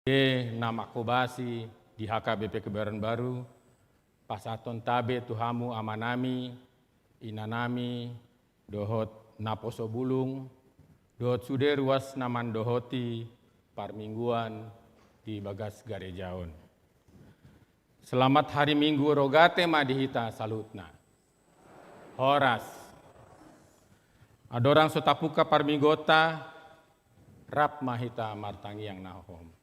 nama kobasi di HKBP Kebayoran Baru, pasaton tabe tuhamu amanami, inanami, dohot naposo bulung, dohot sude ruas naman dohoti, parmingguan di bagas garejaon. Selamat hari Minggu rogate madihita salutna. Horas. Adorang sotapuka parminggota, rap mahita martangi yang nahom.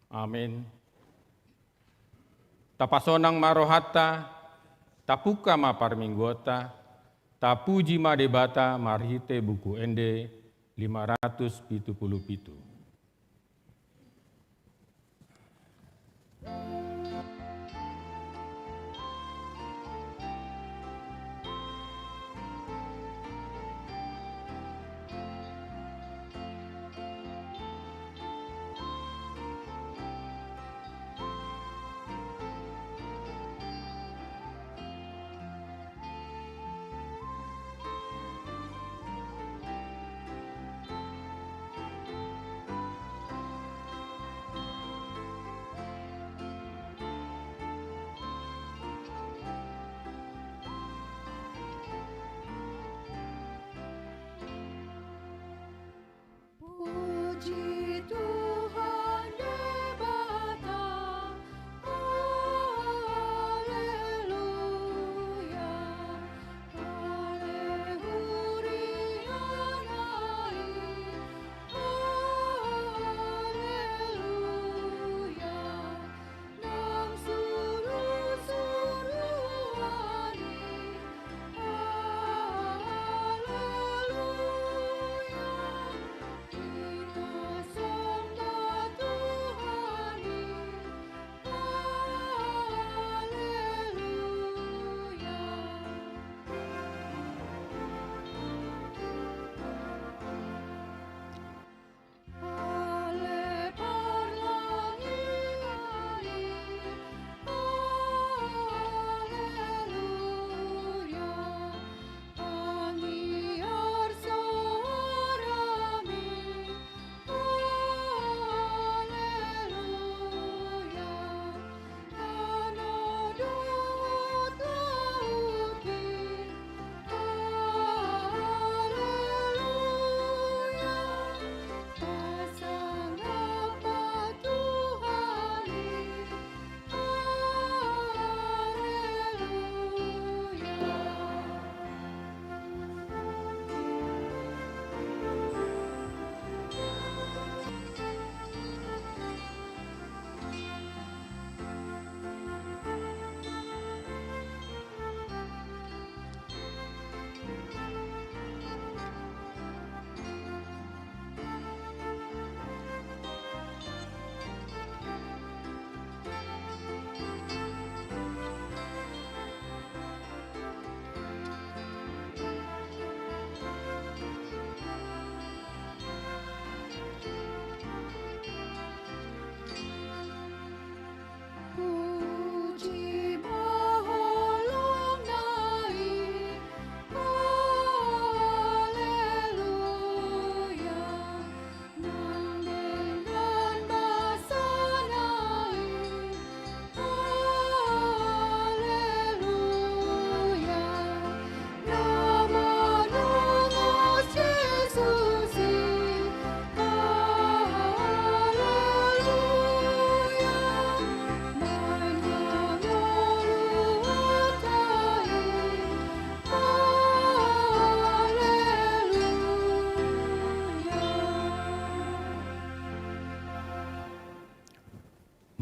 Amin. Tapasonang marohata, tapuka ma parminggota, tapuji ma debata marhite buku ende 577.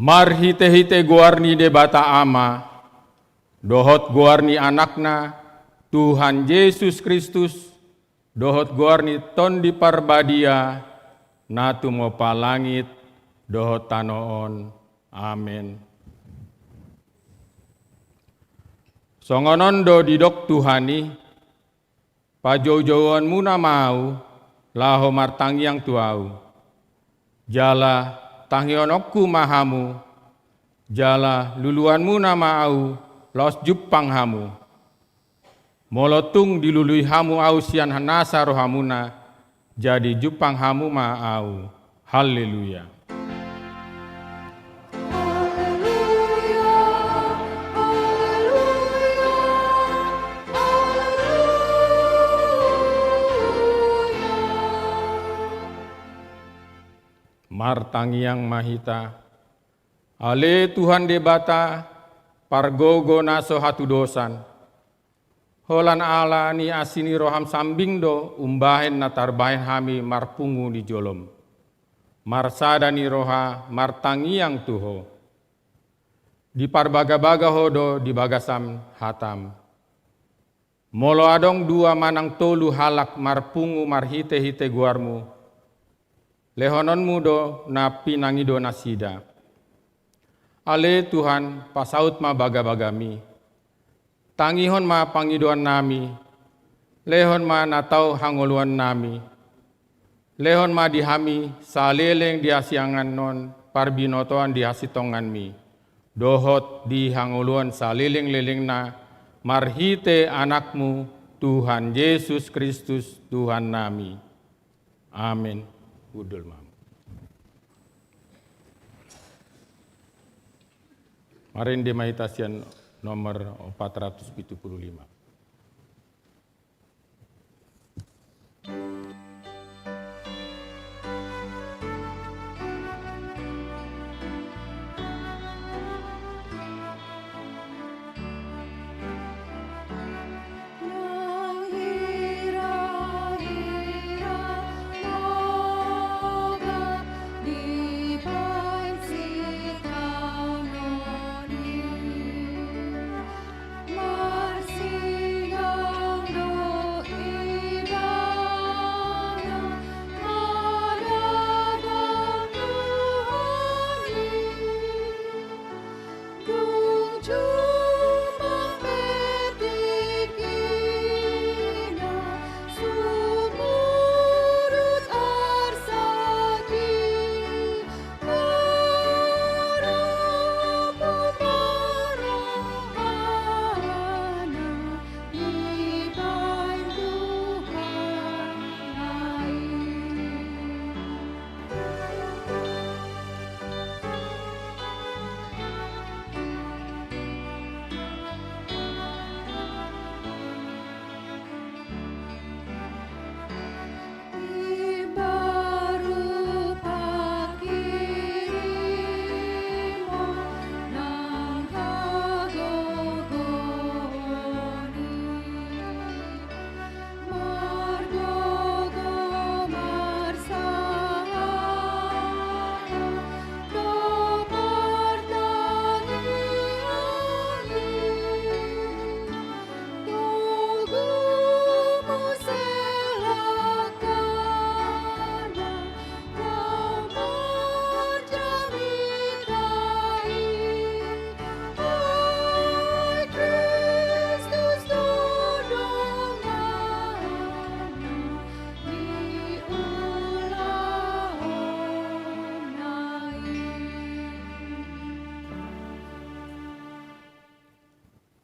Marhite-hite guarni debata ama, dohot guarni anakna, Tuhan Yesus Kristus, dohot guarni ton di parbadia, natu mo palangit, dohot tanoon. Amin. Songonondo didok Tuhani, pajojoan muna mau, laho martangyang tuau. Jala tanghionokku mahamu, jala luluanmu na mau, los jupang hamu. Molotung dilului hamu au sian hanasa rohamuna, jadi jupang hamu ma au. Haleluya. Martangiang mahita, ale Tuhan debata, pargogo naso hatu dosan. Holan ala ni asini roham sambing do, umbahen na tarbahen hami marpungu di jolom. Marsada ni roha, martangiang tuho. Di parbaga-baga hodo, di bagasam hatam. Molo adong dua manang tolu halak marpungu marhite-hite guarmu. Lehononmu do na pinangido nasida. Ale Tuhan pasaut ma baga-bagami. Tangihon ma pangidoan nami. Lehon ma natau hangoluan nami. Lehon ma dihami saleleng di asiangan non parbinotoan di hasitongan mi. Dohot di hangoluan saleleng-leleng na marhite anakmu Tuhan Yesus Kristus Tuhan nami. Amin. Udul mam. Marin di mahitasian nomor 475.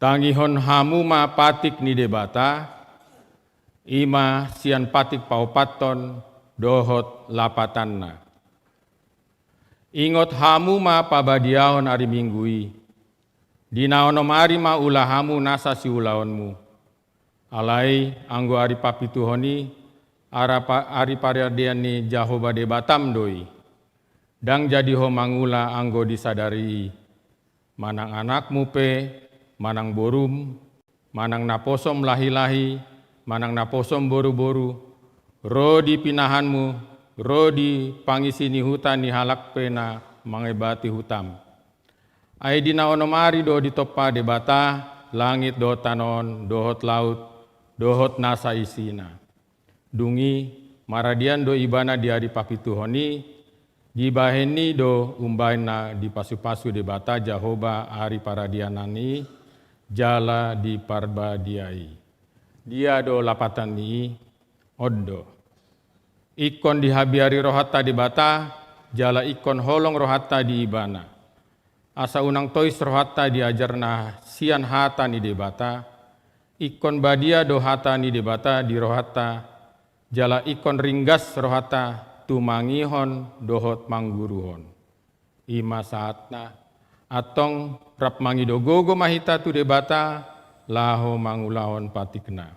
Tangihon hamu ma patik ni debata, ima sian patik paupaton dohot lapatanna. Ingot hamu ma pabadiahon ari minggui, dinaonom ari ma ulahamu nasa si ulaonmu. Alai anggo ari papituhoni, ari pariadian ni Jahoba debatam doi. Dang jadi ho mangula anggo disadari, manang anakmu pe, manang borum, manang naposom lahi-lahi, manang naposom boru-boru, rodi pinahanmu, rodi pangisini hutan ni halak pena mangebati hutam. Aidina onomari do ditopa debata, langit do tanon, dohot laut, dohot nasa isina. Dungi maradian do ibana di hari papituhoni, dibaheni do umbaina di pasu-pasu debata Jahoba hari paradianani, jala di parbadiai. Dia do lapatan ni oddo. Ikon di habiari rohata di bata, jala ikon holong rohata di ibana. Asa unang tois rohata diajarna sian hata ni debata, ikon badia dohata ni debata di rohata, jala ikon ringgas rohata tumangihon dohot mangguruhon. Ima saatna atong rap mangidogogo mahita tu debata laho mangulahon patikna.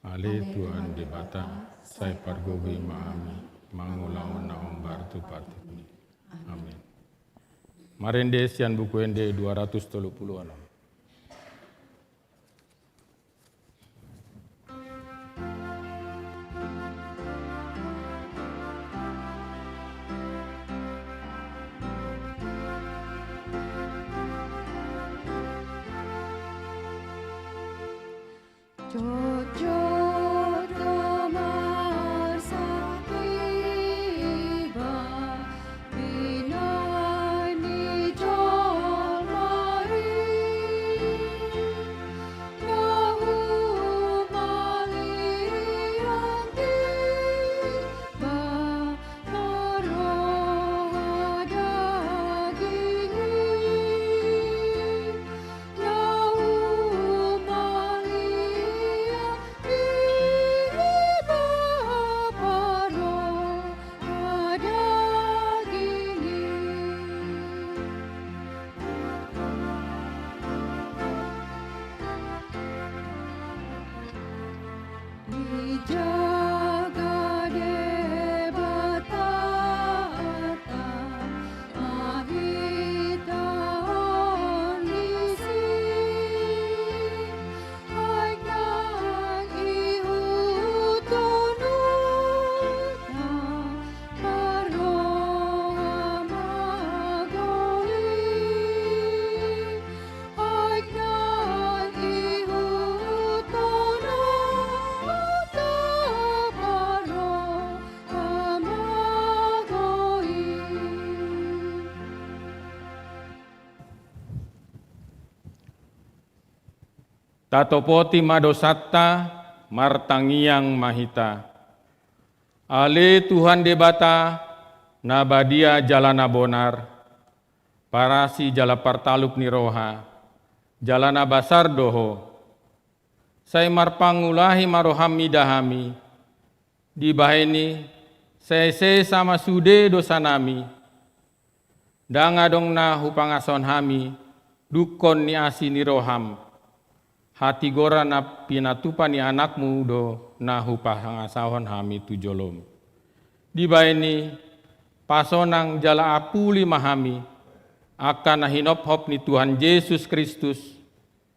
Ale Tuhan debata, saya pargogi maami mangulahon na ombar tu patikni. Amin. Marende sian buku ende 236. Tatopoti madosatta martangiang mahita. Ale Tuhan debata nabadia jalana bonar, parasi jala partaluk ni roha, jalana basar doho. Saya marpangulahi marohami dahami, di baheni saya sama sude dosa nami. Dangadong na hupangason hami, dukon ni asi ni roham. Hati gora na pinatupa ni anakmu do na hupangasahon hami tujolom. Di baini pasonang jala apuli mahami akan nahinop hop ni Tuhan Yesus Kristus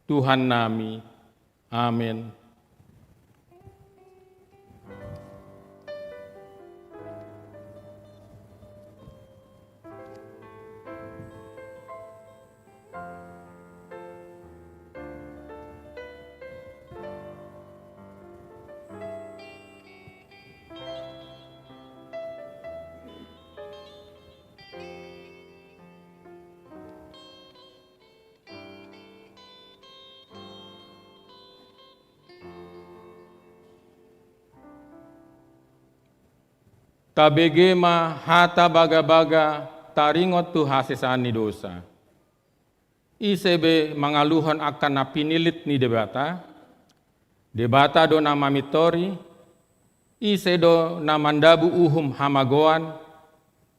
Tuhan nami. Amin. Tabegema hata baga-baga taringot tu hasesani dosa. Isebe mangaluhon akan napinilit ni debata. Debata do namamitori. Ise do namandabu uhum hamagoan.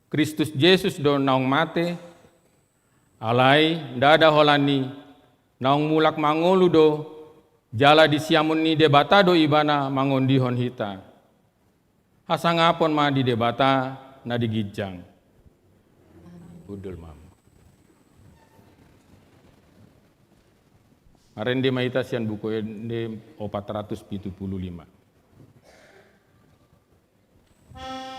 Kristus Yesus do naung mate. Alai dada holani naung mulak mangolu do jala disiamun ni debata do ibana mangondihon hita. Hasangapon ma di debata na digijang. Udul mam. Arende maita sian buku ende 475. Bye.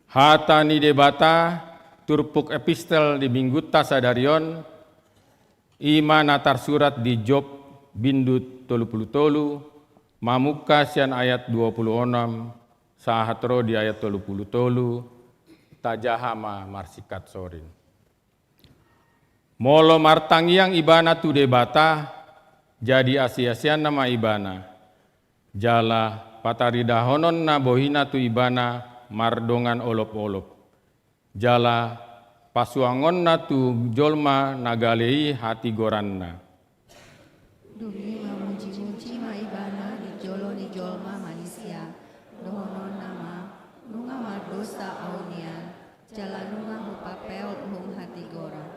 Hata ni debata turpuk epistel di mingguta sadarion ima natar surat di Job bindut 30 mamuka sian ayat 26 sahatro di ayat 30 tajahama marsikat sorin. Molo martangiang ibana tu debata jadi asia-asian nama ibana. Jala pataridahonon na bohina tu ibana mardongan olop-olop. Jala pasuangon na tu jolma nagalei hati goranna. Dumi memuji-muji ma ibana di jolo ni jolma manusia. Dohonon nama nunga ma dosa aunian. Jala nunga hupapel hum hati goran.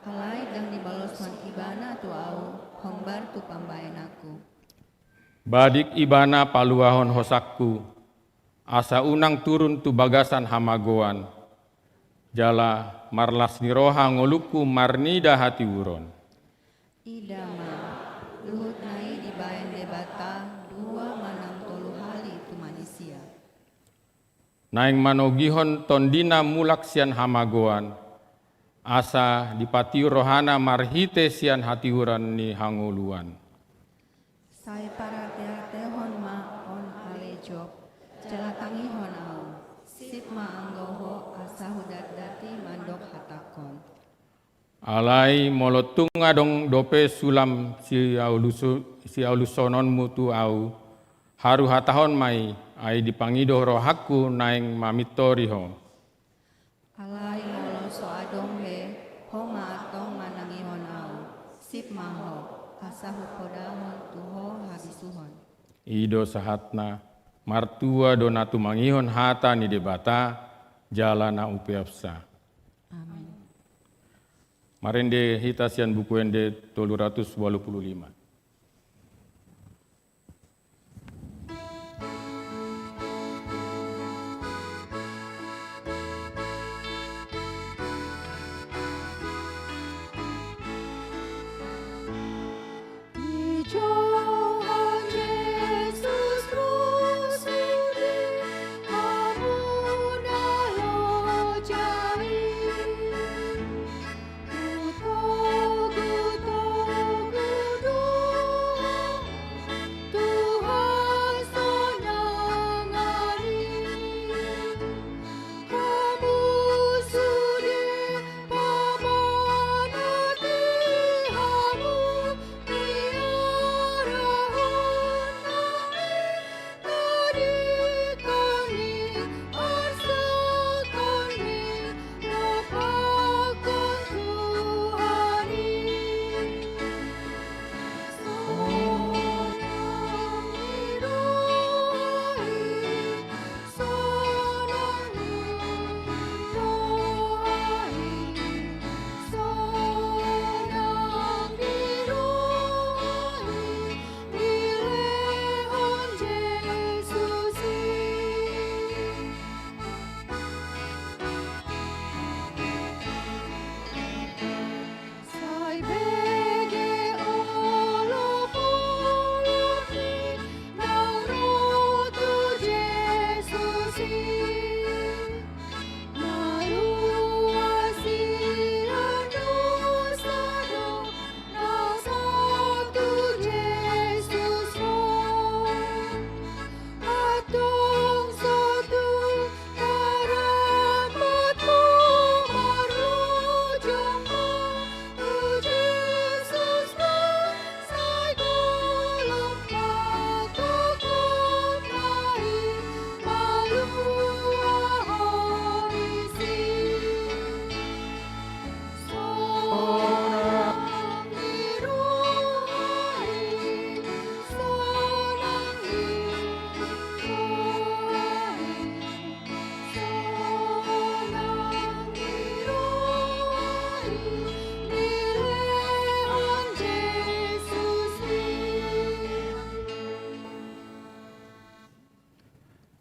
Alai dang dibalos man ibana tu au hombar tu pambayan aku. Badik ibana paluahon hosakku. Asa unang turun tu bagasan hamagoan. Jala marlas niroha ngoluku marnida hati uron. Idama, luhut nai dibayan debata, 2 manam tolu hali tu manusia. Naing manogihon tondina mulak sian hamagoan. Asa dipatiu rohana marhite sian hati uran ni hanguluan. Sai para tehon ma on alejob. Jalatangi honau, sip maanggoho asa hudat dati mandok hatakon. Alai molotunga dong dope sulam si aulusonon mutu au, haru hatahon mai, ai dipangido rohaku naing mamitoriho. Alai molo so adong he, homa atong manangi honau, sip maho, asa hupodahon tuho habisuhon. Ido sahatna, martua donatu mangihon hata ni debata jalana upeapsa. Amin. Marende hitasian buku ende 385.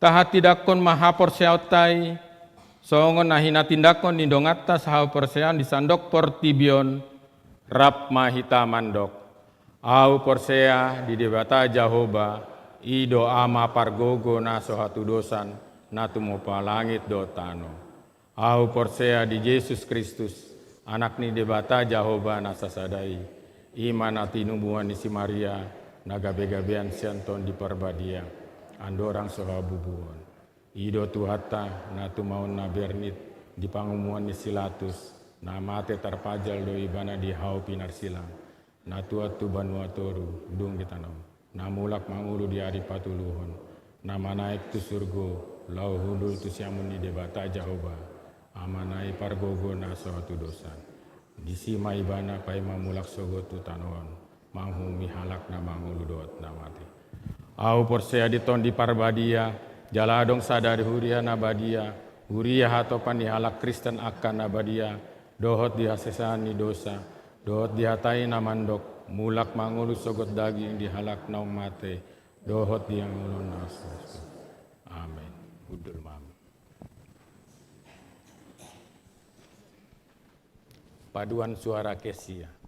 Tahat tidakon maha porseautai, songon nahina tindakon nindongata sahau porsean disandok portibion, rap mahita mandok. Au porsea di debata Jahoba, ido ama pargogo na sohatu dosan, natumopa langit dotano. Au porsea di Yesus Kristus, anak ni debata Jahoba nasasadai, iman ati nubuhan isi Maria, nagabe-gabean sianton di parbadia, andorang sohabubuan. Ido tuhata natu maun na bernit, di pangumuan ni silatus, na mate tarpajal do ibana di hau pinar silang, natu atu banua toru, dung ditanam, na mulak mangulu di ari patuluhon, na manaik tu surgo, lau hudul tu siamun ni debata Jahoba, amanai pargogo na sohatu dosa. Disima ibana pai mamulak sogo tu tanoan, manghumi halak na mangulu doat na mati. Au porsea diton di parbadia, jaladong sadari huria nabadia, huria hatopan di halak Kristen akan nabadia, dohot di hasesani dosa, dohot di hatai namandok, mulak mangulu sogot daging di halak naung mate, dohot di yang ulun nasus. Amin. Udul mami. Paduan suara Kesia.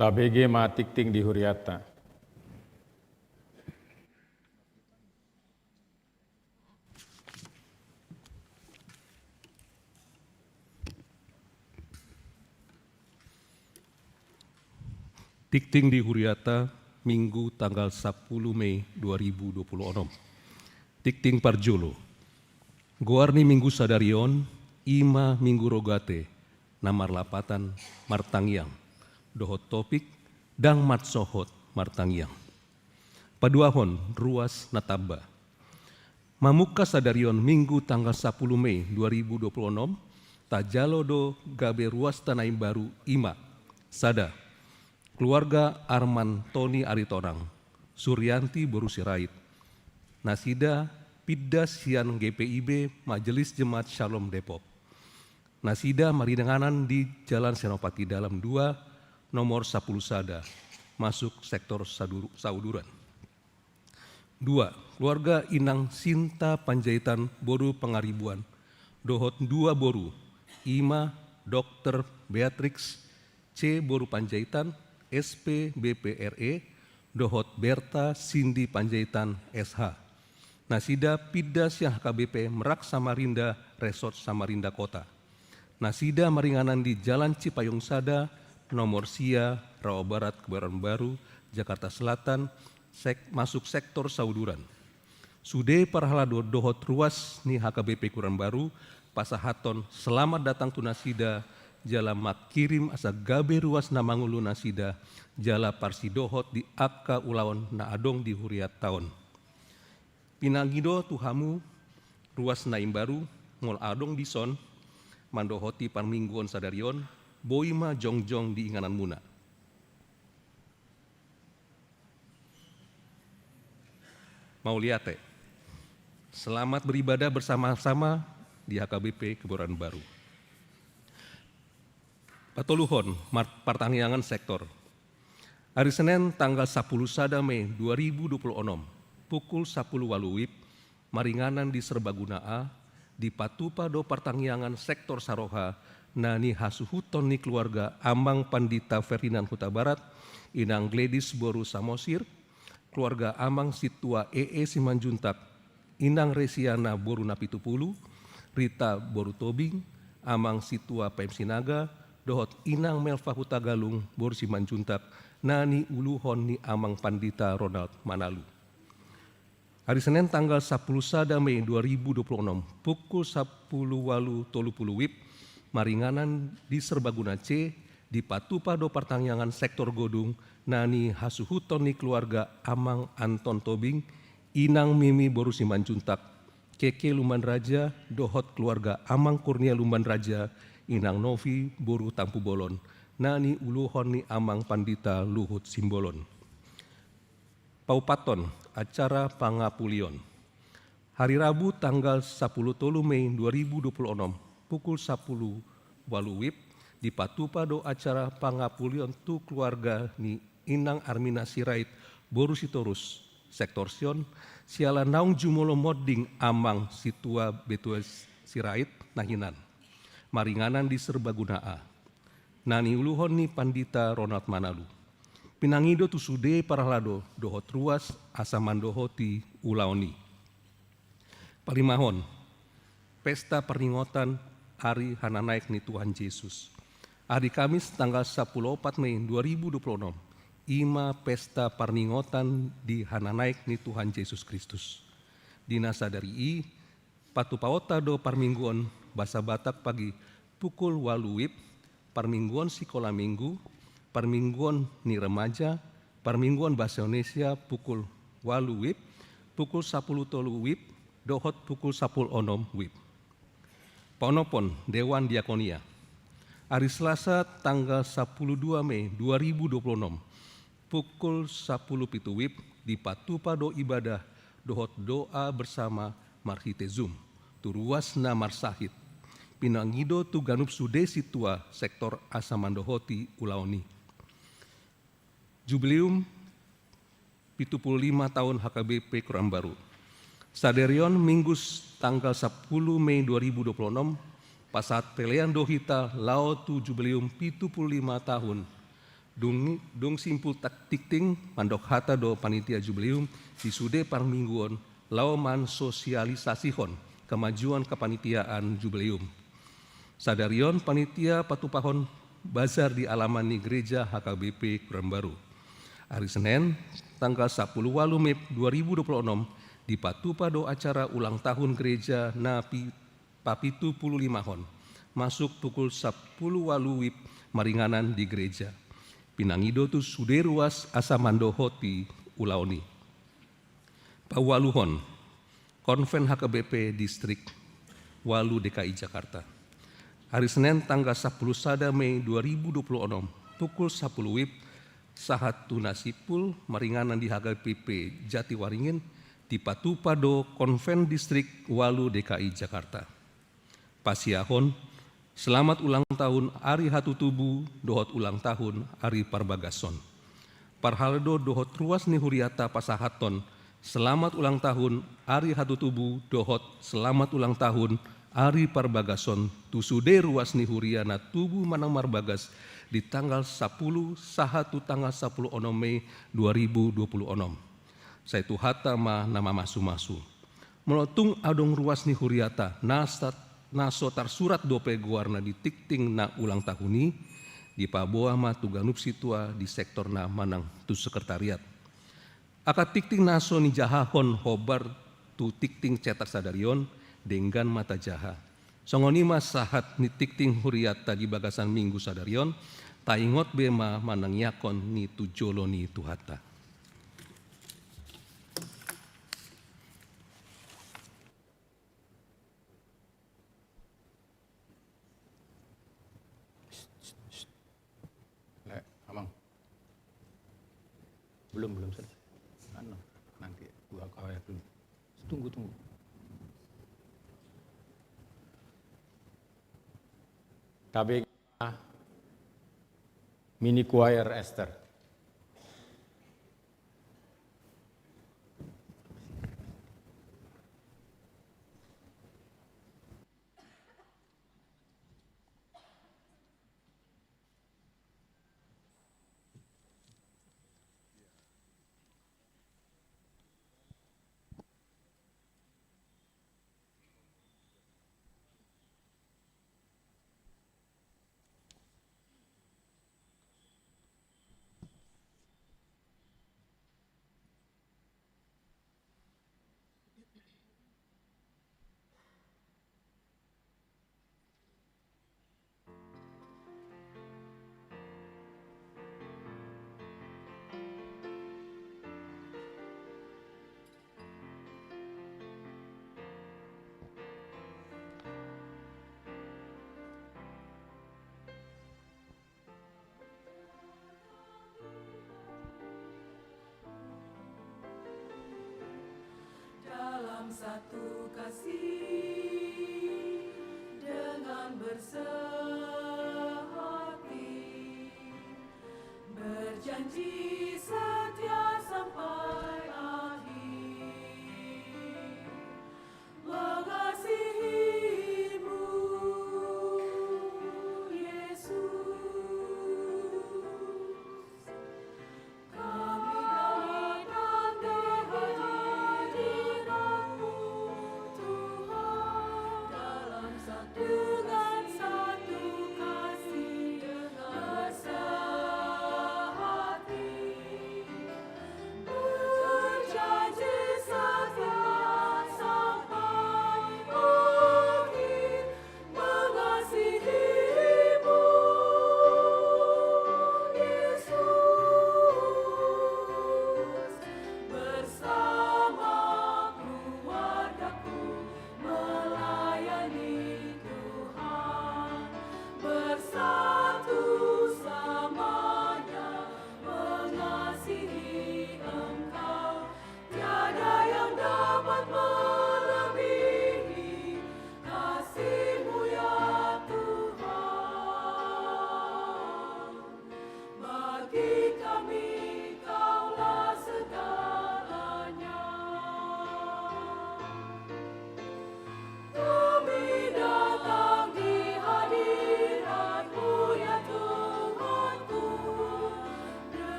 Tabege ma tikting di huriata. Tikting di Huriata, Minggu tanggal 10 Mei 2026. Tikting Parjolo. Goarni Minggu Sadarion, Ima Minggu Rogate, Namar Lapatan Martangyang, Dohot Topik, Dang Matsohot Martangyang. Paduahon Ruas Nataba. Mamuka Sadarion Minggu tanggal 10 Mei 2026, Tajalodo Gabe Ruas Tanaim Baru Ima, Sada. Keluarga Arman Tony Aritonang, Suryanti Boru Sirait, Nasida Pidda Sian GPIB Majelis Jemaat Shalom Depok, Nasida Marinanganan di Jalan Senopati Dalam 2, nomor 10 Sada, masuk sektor Sauduran. 2. Keluarga Inang Sinta Panjaitan Boru Pengaribuan, Dohot 2 Boru, Ima Dr. Beatrix C. Boru Panjaitan, SP BPRE, Dohot Berta Cindy Panjaitan SH. Nasida Pidda Siang HKBP Merak Samarinda Resort Samarinda Kota. Nasida Maringanan di Jalan Cipayung Sada, nomor Sia, Rawa Barat, Kebayoran Baru, Jakarta Selatan, masuk sektor Sauduran. Sude Parhalado Dohot Ruas ni HKBP Kuran Baru, Pasahaton, selamat datang tu Nasida, Jala Makirim asa Gabe Ruas Namangulu Nasida, Jala Parsidohot di Akka Ulawan na Adong di Huriat Taon. Pinangido Tuhamu Ruas Naim Baru, Ngol Adong di Son, Mandohoti Parmingguon Sadarion, Boima Jongjong di Inganan Muna. Mauliate, selamat beribadah bersama-sama di HKBP Kebayoran Baru. Patoluhon, Pertaniangan Sektor. Hari Senin tanggal 10 Sada Mei 2026, pukul 10 Waluwip, Maringanan di Serbaguna A, di Patupa do Pertaniangan Sektor Saroha, Nani Hasuhuton ni keluarga Ambang Pandita Ferdinand Huta Barat, Inang Gladys Boru Samosir, keluarga Ambang Situa EE Simanjuntak, Inang Resiana Boru Napitupulu, Rita Boru Tobing, Amang Situa Pem Sinaga, Dohot Inang Melva Huta Galung, Boru Simanjuntak, Nani Uluhon ni Amang Pandita Ronald Manalu. Hari Senin tanggal 10 Sada Mei 2026, pukul 10 Walu Tolupulu Wip, Maringanan di Serbaguna C, di Patupa do Pertaniangan Sektor Godung, Nani Hasuhuton ni keluarga Amang Anton Tobing, Inang Mimi Boru Simanjuntak, Keke Lumban Raja, Dohot keluarga Amang Kurnia Lumban Raja, Inang Novi Boru Tampu Bolon, Nani Uluhon ni Amang Pandita Luhut Simbolon. Paupaton, acara Pangapulion. Hari Rabu tanggal 10 Mei 2026, pukul 10 Waluwip, di Patupa do acara Pangapulion tu keluarga ni Inang Armina Sirait Boru Sitorus, Sektor Sion, Siala Naung Jumolo Modding Amang Situa Betua Sirait Nahinan. Maringanan di Serbaguna A. Nani Uluhon ni Pandita Ronald Manalu. Pinangido tu Sude Parhalado Dohot Ruas Asamandohoti Ulaoni. Palimahon, Pesta Peringatan Hari Hananaik ni Tuhan Yesus. Hari Kamis tanggal 14 Mei 2026, Ima Pesta Peringatan di Hananaik ni Tuhan Yesus Kristus. Dinasa dari I, Patupaota do Parmingguon, Basa Batak pagi pukul Waluwip, Parmingguon Sikola Minggu, Parmingguon ni Remaja, Parmingguon Bahasa Indonesia pukul Waluwip, pukul 10 Wip, Dohot pukul 10 Onom Wip. Paunopon Dewan Diakonia. Hari Selasa tanggal 12 Mei 2026, pukul 10 Wip, di Patupa do Ibadah, Dohot doa bersama Marhite Zoom, Turuas na Marsahit, Pinangido tu Ganup Sude Situa, Sektor Asamandohoti Ulaoni. Jubileum 75 tahun HKBP Kuran Baru. Saderion Minggu tanggal 10 Mei 2026, Pasat Pelean Dohita Lao tu Jubileum 75 tahun Dung simpul tak tikting mandok hata do panitia jubileum di sude parmingguon lauman sosialisasihon kemajuan kepanitiaan jubileum. Sadarion panitia patupahon bazar di alaman ni gereja HKBP Kurambaru. Hari Senin tanggal 10 Mei 2026 di patupado acara ulang tahun gereja na papitu 55 masuk pukul 10 WIB maringanan di gereja. Pinangido tu sude ruas asa mandohoti ulaoni. Pawaluhon, Konven HKBP Distrik Walu DKI Jakarta. Hari Senin tanggal 10 Mei 2026 pukul 10 WIB sahat tunasipul maringanan di HKBP Jatiwaringin di Patupado Konven Distrik Walu DKI Jakarta. Pasiahon, selamat ulang tahun Ari Hatutubu, dohot ulang tahun Ari Parbagason. Parhaldo dohot ruas ni huriata pasahaton, selamat ulang tahun Ari Hatutubu, dohot selamat ulang tahun Ari Parbagason, tusude ruas ni huriana tubuh manang marbagas di tanggal 10 sahatu tanggal 10 Mei 2026. Saya tu hata ma nama masu-masu. Melotung adong ruas ni huriata naso tarsurat dope guarna di tikting na ulang tahuni di paboa ma tuganup situa di sektor na manang tu sekretariat. Akat tikting naso ni jahahon hobar tu tikting cetak sadarion dengan mata jaha. Songoni mas sahat ni tikting huriata di bagasan minggu sadarion taingot bema manang yakon ni tu jolo ni tu hata. Abang, belum selesai. Nanti gua kawal dulu. Tunggu. KBG Mini Choir Esther. Dalam satu kasih dengan bersehati berjanji setia sampai akhir mengasihimu Yesus. Kami datang di hadirat-Mu Tuhan dalam dengan satu kasih dengan sehati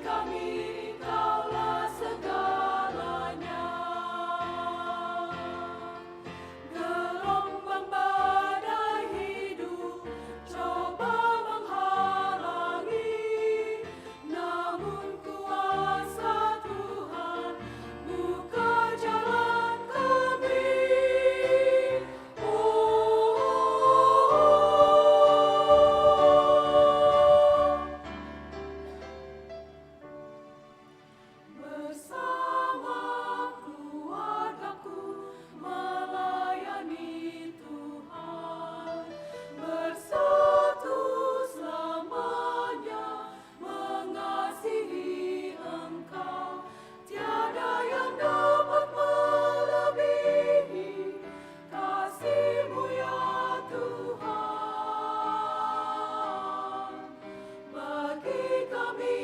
kami, Engkaulah segalanya. Gelombang badai hidup coba menghalangi, namun kuasa Tuhan buka jalan kami. Bersama keluargaku melayani Tuhan, bersatu selamanya mengasihi Engkau. Tiada yang dapat melebihi kasih-Mu ya Tuhan. Bagi kami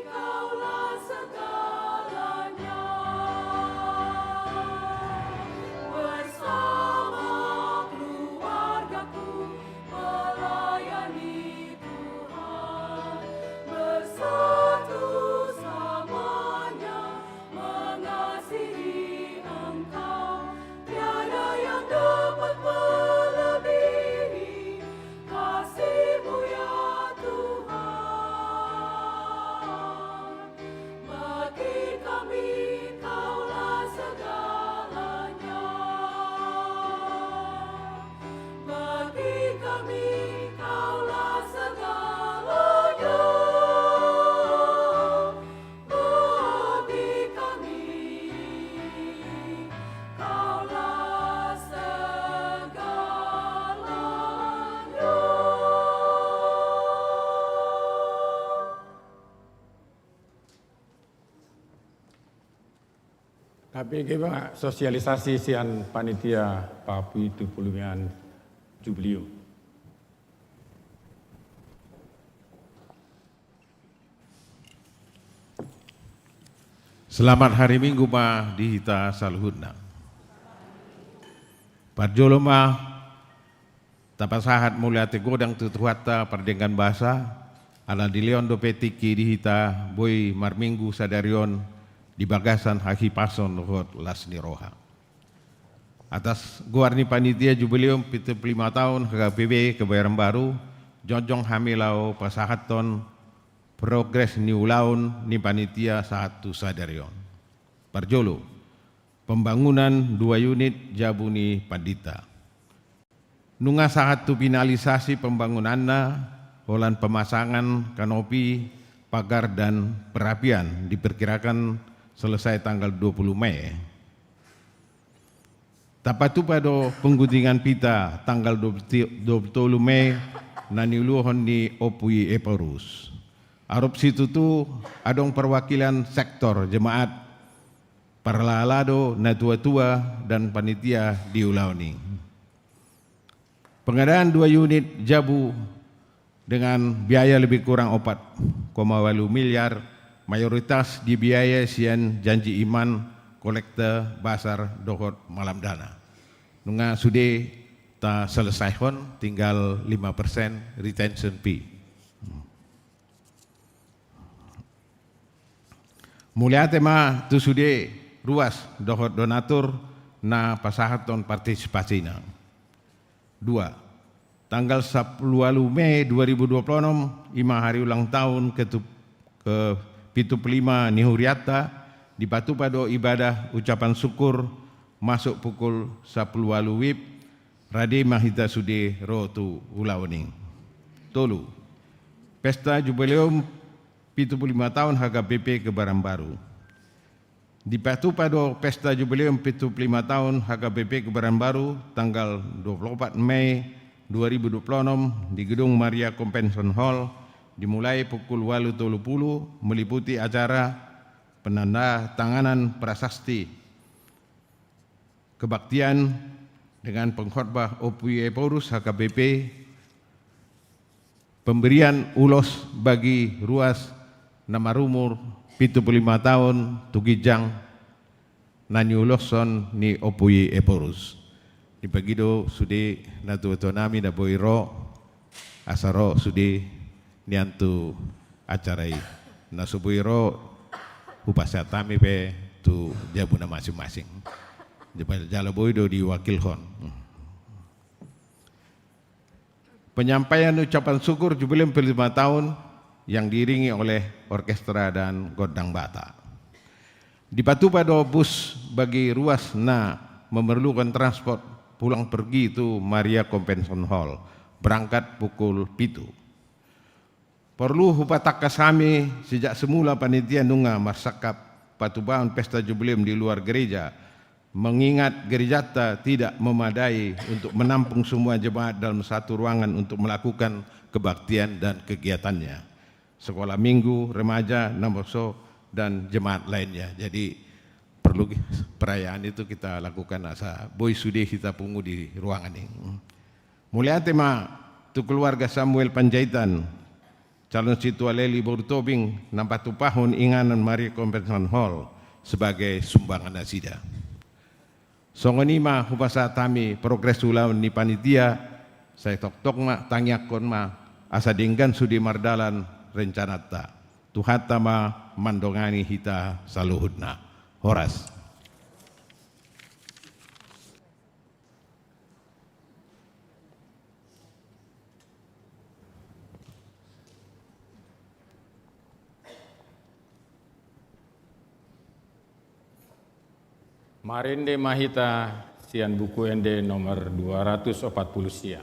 Kaulah segalanya. Bersama keluargaku melayani Tuhan, bersatu selamanya mengasihi Engkau. Tiada yang dapat melebihi kasih-Mu ya Tuhan. Bagi kami Kaulah segalanya. Bagi kami Kaulah segalanya. Bagi kami Kaulah segalanya. Tapi kita sosialisasi sian panitia Papui tu puluhan Jubileo. Selamat hari Minggu ma di hita saluhutna. Parjolo ma tapasahat mulia tegodang tutuhata perdengan bahasa ala di leon do petiki di hita boy marminggu sadarion di bagasan haki pason rohot lasni roha. Atas guarni panitia jubileum 75 tahun HKBP Kebayoran Baru, jonjong hamilau pasahaton progres ni ulaun ni panitia satu sadarion. Parjolo, pembangunan 2 unit Jabuni Pandita. Nunga satu finalisasi pembangunannya, holan pemasangan kanopi, pagar dan perapian diperkirakan selesai tanggal 20 Mei. Tapatu pada pengguntingan pita tanggal 20 Mei naniluhon ni Opui Eporus. Arop situ tu adong perwakilan sektor jemaat, parlalado, na tua-tua dan panitia di Ulaoni. Pengadaan 2 unit Jabu dengan biaya lebih kurang 4,8 miliar, mayoritas dibiayai sian janji iman kolektor basar dohot malam dana. Nunga sudah ta selesaikan tinggal 5% retention fee. Mulia tema tu sudah ruas dohot donatur na pasahaton partisipasinya. 2. Tanggal 10 Mei 2026 ima hari ulang tahun ke-75 Nihuriata di Batu Pado ibadah ucapan syukur masuk pukul 10 WIB Rade Mahita Sude Rotu Ulawaning. Tolu. Pesta Jubileum 75 tahun HKBP Kebayoran Baru. Di Batu Pado Pesta Jubileum 75 tahun HKBP Kebayoran Baru tanggal 24 Mei 2026 di Gedung Maria Convention Hall dimulai pukul 8.30 meliputi acara penanda tanganan prasasti kebaktian dengan pengkhotbah Opui Eporus HKBP, pemberian ulos bagi ruas nama rumur 75 tahun Tugijang nani uloson ni Opui Eporus. Di pagido sudi natuto nami na boiro asaro sudi niantu acarai nasubuiro upasatami pe tu jabuna masing-masing. Jala boido diwakilhon. Penyampaian ucapan syukur jubileum ke-5 tahun yang diiringi oleh orkestra dan gondang bata. Di Batu Pado bus bagi ruas memerlukan transport pulang pergi itu Maria Convention Hall, berangkat pukul 7. Perlu hupatak kami sejak semula panitia nunga marsakap patubahan pesta jubileum di luar gereja, mengingat gerejata tidak memadai untuk menampung semua jemaat dalam satu ruangan untuk melakukan kebaktian dan kegiatannya. Sekolah minggu, remaja, namoso, dan jemaat lainnya. Jadi perlu perayaan itu kita lakukan asa boy sudah kita pungu di ruangan ini. Mulia tema tu keluarga Samuel Panjaitan, calon situa Leli Bortobing, nampak tupahun inganan Maria Convention Hall sebagai sumbangan asida. Songonima hupasa tami progres ulang ni panitia, saya tok ma tangyakon ma asa dinggan sudi mardalan rencanata. Tuhata ma mandongani hita saluhutna. Horas. Marende Mahita Sian buku ende nomor 240 sia.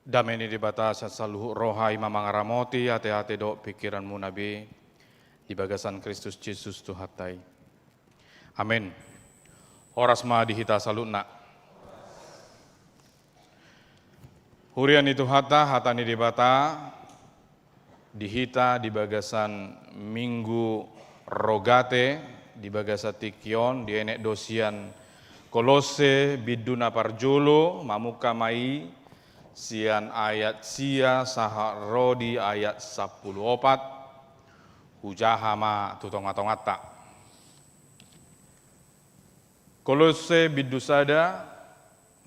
Damai ini dibatasi saluhu rohai mamangaramoti hati-hati dok pikiranmu nabi di bagasan Kristus Yesus Tuhatai. Amin. Horas ma dihita salutna. Hurian itu hatani dibata dihita di bagasan Minggu Rogate di bagasa Tikion di enek dosian Kolose biduna parjolo mamuka mai sian ayat sia saha rodi ayat 14 hujahama tutongatongata. Kolose bidusada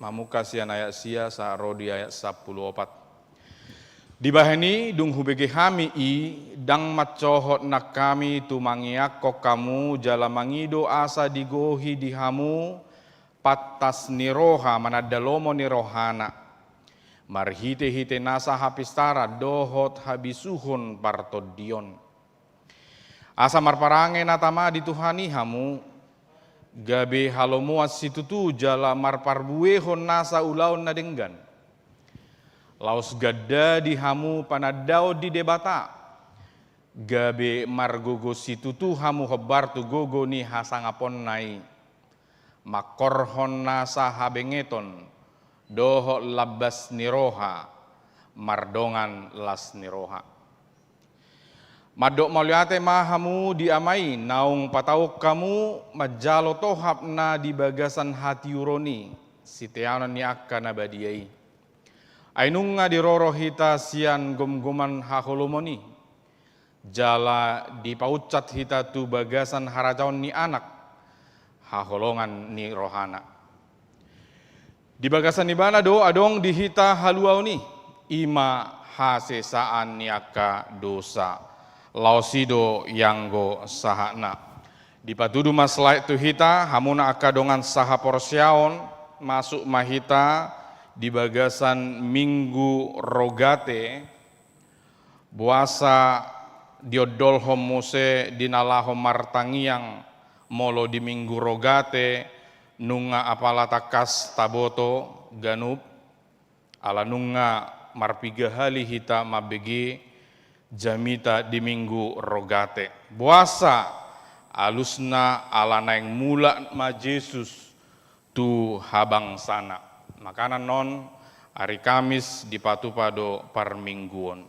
mamuka sian ayat sia saha rodi ayat 14. Di bahani dung hubege hami dang macohot nak kami tumangiak kok kamu jala mangido asa digohi dihamu patas niroha manadalomo nirohana. Marhite-hite nasa hapistara dohot habisuhun partodion. Asa marparange natama di Tuhani hamu. Gabe halomuas situtu jala marparbuehon nasa ulaun nadenggan. Laos gada di hamu panadao di debata. Gabe margogo situtu hamu hebar tu gogo ni hasangapon nai. Makorhon nasa habengeton. Doho labas niroha, mardongan las niroha. Madok mauliate mahamu diamai, naung patauk kamu majalo tohap na di bagasan hati uroni, siteanan ni akan abadiai. Ainunga diroro hita sian gom-goman haholomoni, jala dipaucat hita tu bagasan harajaon ni anak, haholongan ni rohana. Di bagasan ni bana do adong dihita haluau ni, ima hasesaan niaka dosa. Lausido yanggo sahana. Di patudu maslait tu hita, hamuna akadongan saha porsiaon, masuk mahita, di bagasan minggu rogate, buasa diodolhom muse dinalahom martangiang, molo di minggu rogate, nunga apalatakas taboto ganup, ala nunga marpigahali hita mabegi, jamita di minggu rogate. Puasa alusna ala naeng mula ma Yesus tu habang sana. Makanan non hari Kamis di patupado parmingguon.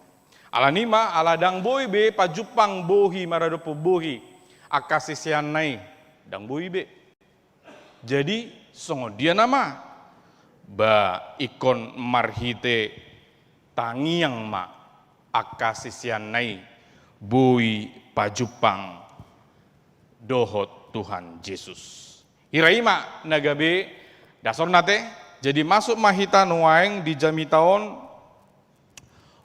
Ala nima ala dang boy be pajupang bohi maradopo bohi akasisian nai dang boy be. Jadi songo dia nama ba ikon marhite tangiang ma akasisian nai bui pajupang dohot Tuhan Yesus. Iraima nagabe dasor nate jadi masuk mahita nuaeng di jami tahun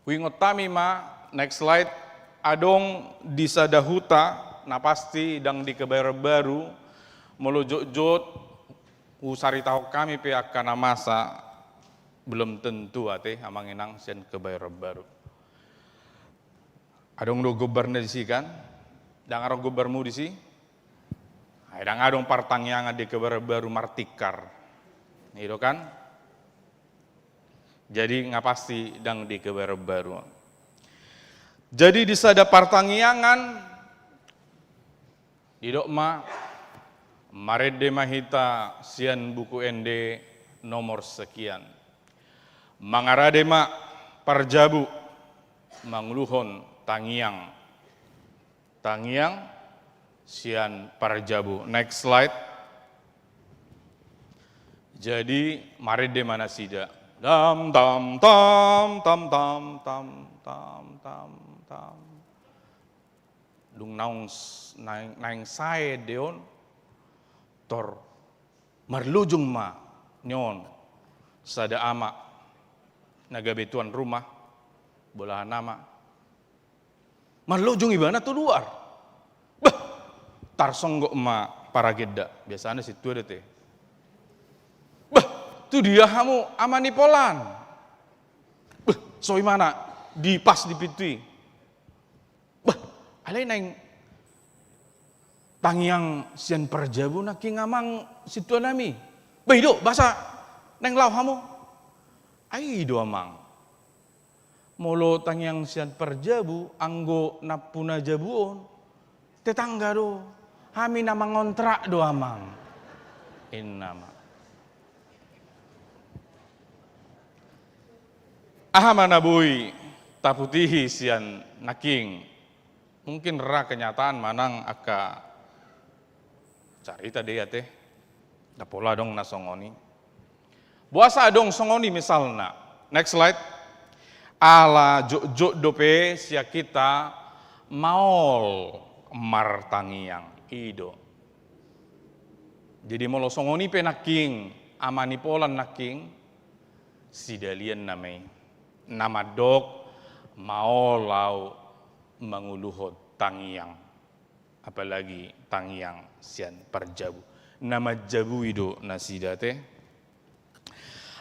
wingotami ma next slide adong di sadahuta na pasti dang di kebar baru melujut-jut usari tahu kami pe akan masa belum tentu ate amanginang sen kebar baru. Adong do gubernur di sini kan, dang arong gubernur di sini, dang adong partangyangan di kebar baru martikar, itu kan. Jadi ngapasti dang di kebar baru. Jadi di sada partangyangan, di dokma, marede mahita sian buku ende nomor sekian, mangarade ma parjabu, mangluhon tangiang sian parjabu. Next slide. Jadi mari de mana sida tam tam tam tam tam tam tam tam tam lung naung naing sae deon tor marlujung ma nyon sada ama nagabe tuan rumah bolahan nama marlujung ibana tu luar. Bah, tarsonggok ma para geda. Biasanya situ ada teh. Bah, tu dia kamu amanipolan. Bah, soi mana? Di pas di pitui. Bah, alai neng tangiang sian perjabu naki ngamang situ nami. Bah, hidup bahasa neng lau kamu. Ai do amang. Molo tangiang sian perjabu anggo napuna jabuon tetangga do hami nama ngontrak do amang innama ahamana bui taputihi sian naking mungkin ra kenyataan manang aka carita dia teh dapola dong nasongoni buasa dong songoni misalna. Next slide. Ala jok dope sia kita maol martangiang ido. Jadi molo songoni pe naking amani polan naking sidalian namai nama dok maol lau manguluhot tangiang apalagi tangiang sian parjabu nama jabu ido nasidate.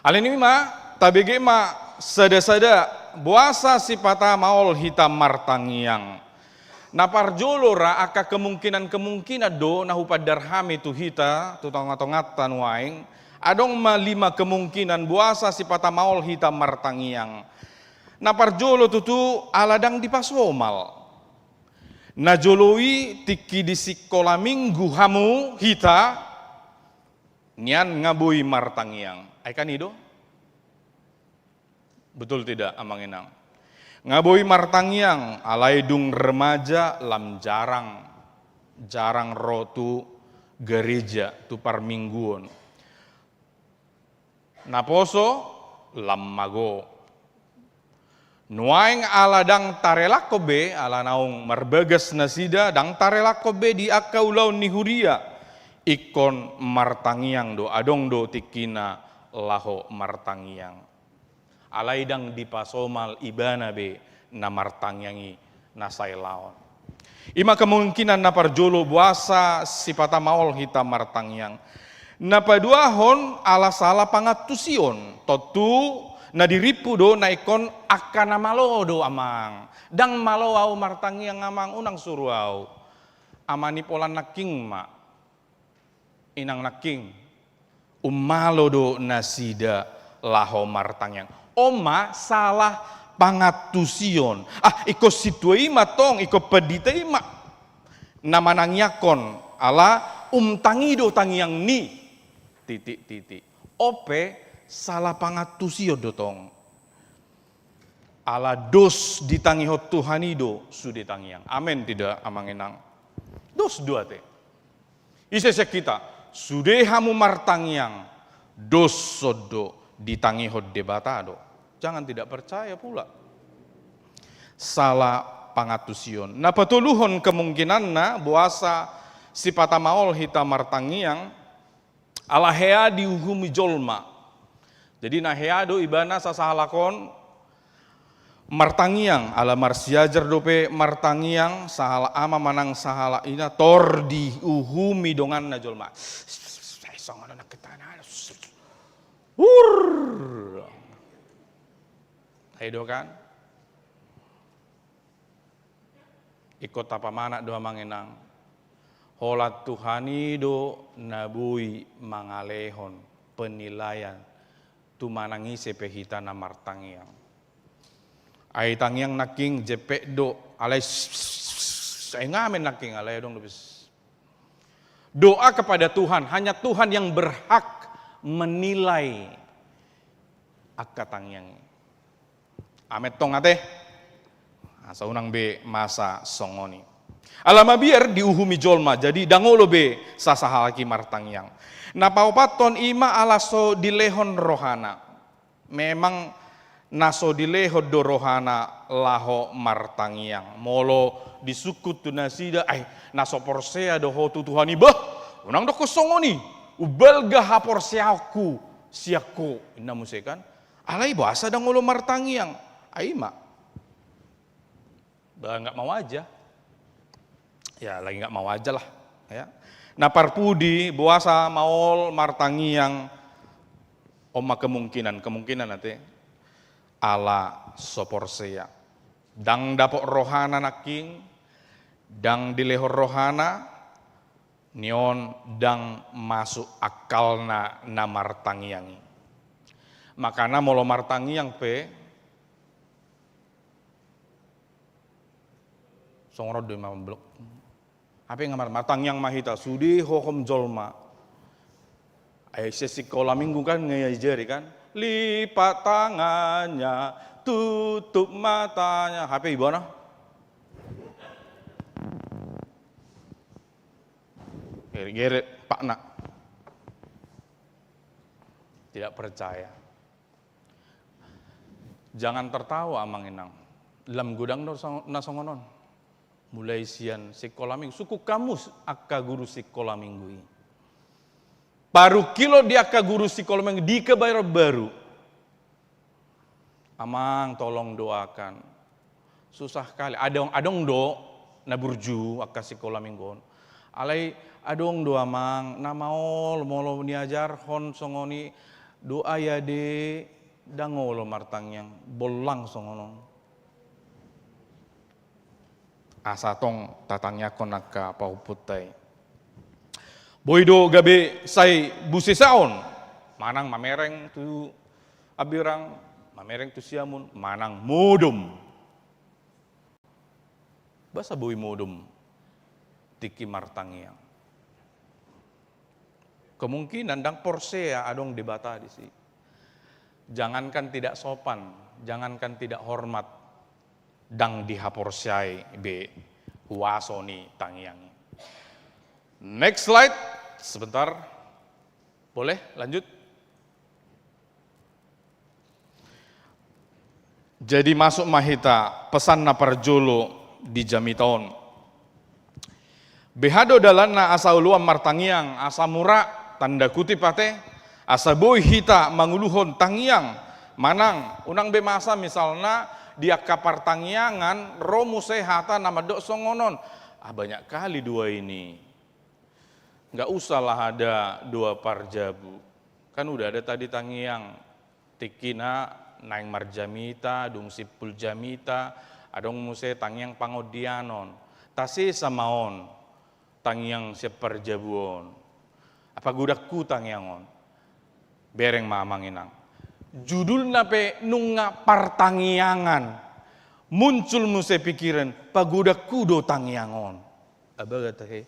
Alini ma tabege ma sada-sada buasa sipata maol hitam martangiang. Na parjolora aka kemungkinan do na hupadarhami tu hita tu tongat-tongatan waing adong ma 5 kemungkinan buasa sipata maol hitam martangiang. Na parjolo tutu aladang di pasomal. Na joloi tiki di sikola minggu hamu hita nian ngabui martangiang. Ai kan ido? Betul tidak amanginang? Ngaboi martangiang alai dung remaja lam jarang rotu gereja tu parmingguon. Naposo lam mago. Nuaing ala dang tarelako be ala naung marbeges nasida dang tarelako be di akaulau nihuria ikon martangiang do adong do tikina laho martangiang. Alai dang dipasomal ibana be na martangiangi nasai laon. Ima kemungkinan na parjolo buasa sipata maol hita martangiang. Na paduahon ala sala pangatusion totu na diripu do na ikon akana malo do amang. Dang malo au martangiang amang unang suruau. Amani polan naking ma. Inang naking. Umalo do nasida laho martangiang. Oma salah pangatusion. Iko situima tong, iko peditaima. Nama nangyakon ala tangido tangiang ni. Titik. Ope salah pangatusio dotong. Ala dos ditangihot Tuhanido sude tangiang. Amin tidak amanginang. Dos dua te. Isesek kita sude hamu martangiang dos sodo ditangihot debatado. Jangan tidak percaya pula. Salah pangatusion. Na patuluhon kemungkinan na buasa sipata maol hita martangiang ala hea diuhumi jolma. Jadi na hea do ibana sasahalakon martangiang ala marsiajar dope martangiang sahala ama manang sahala ina tor diuhumi dongan na jolma. Songono na kita na. Aido kan? Ikut apa mana doa mangenang. Holat Tuhani do nabui mangalehon penilaian tu manangi sepehita na martangiang. Ai tangiang naking jepek do alai saya ngamen naking alai dong lebis. Doa kepada Tuhan, hanya Tuhan yang berhak menilai akatangiang. Amet tong ate. Asa unang be masa songoni. Alama biar diuhumi jolma jadi dangolo be sasahalaki martangiang. Napaupaton ima alaso dilehon rohana. Memang naso dilehon do rohana laho martangiang. Molo disukut tu nasida naso porsea do hotu Tuhani bah. Unang do kosongoni. Ubelga haporseaku siako inamusekan. Alai bahasa dangolo martangiang. Aima. Nggak mau aja. Ya lagi nggak mau aja lah. Ya. Nah parpudi buasa maol martangiang oma kemungkinan nanti ala soporsea. Dang dapok rohana naking, dang dilehor rohana, nion dang masuk akalna na martangiangi. Makana molo martangiang pe songrod do imam blok. Apa yang ngamar martangiang mahita sudi hohom jolma. Ay sesi kola minggu kan ngajari kan. Lipat tangannya, tutup matanya. HP ibana? Geret Pak Nak. Tidak percaya. Jangan tertawa amanginang. Dalam gudang nasongonon. Mulai sian sekolah minggu. Suku kamus akka guru sekolah minggu ini. Paru kilo di akka guru sekolah minggu di kebayar baru. Amang tolong doakan. Susah kali. Adong do naburju akka sekolah minggu. Alai adong do amang namaol molo niajar hon songoni doa ya de dangolo martang yang bolang songono. Asatong tatangnya konaka pauputai. Boido gabe sai busisaon. Manang mamereng tu abirang, mamereng tu siamun, manang modum. Basa boi modum tiki martangiang. Kemungkinan dang porsea adong debata di sini. Jangankan tidak sopan, jangankan tidak hormat. dang dihaporsyai be wasoni tangiangi. Next slide, sebentar. Boleh lanjut? Jadi masuk mahita pesan na parjolo di jamitaon. Behado dalanna asa uluan martangiang asa mura tanda kutip ate asa boy hita manguluhon tangiang manang unang bemasa misalnya dia kapar tangiangan romu sehata nama dok songonon. Banyak kali dua ini. Nggak usahlah ada dua parjabu. Kan udah ada tadi tangiang tikina naing marjamita, dung sipul jamita, adong muse tangiang pangodianon. Tasi samaon tangiang seperjabuon. Apa gudakku tangiangon? Bereng mamanginang. Judul nape nunga partangiangan. Muncul muse pikiran pagudakku do tangiangon. Aba gatahe.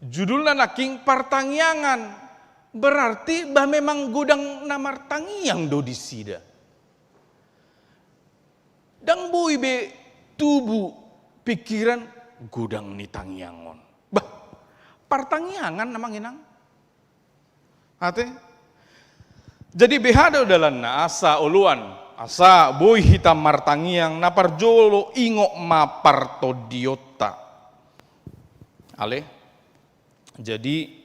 Judulnya naking partangiangan, berarti bah memang gudang namar tangiang do disida. Dang boy be tubuh pikiran gudang ni tangiangon. Bah, partangiangan namang inang. Ate. Jadi behado dalanna asa uluan, asa boy hitam martangiang naparjolo ingok mapartodiota. Ale. Jadi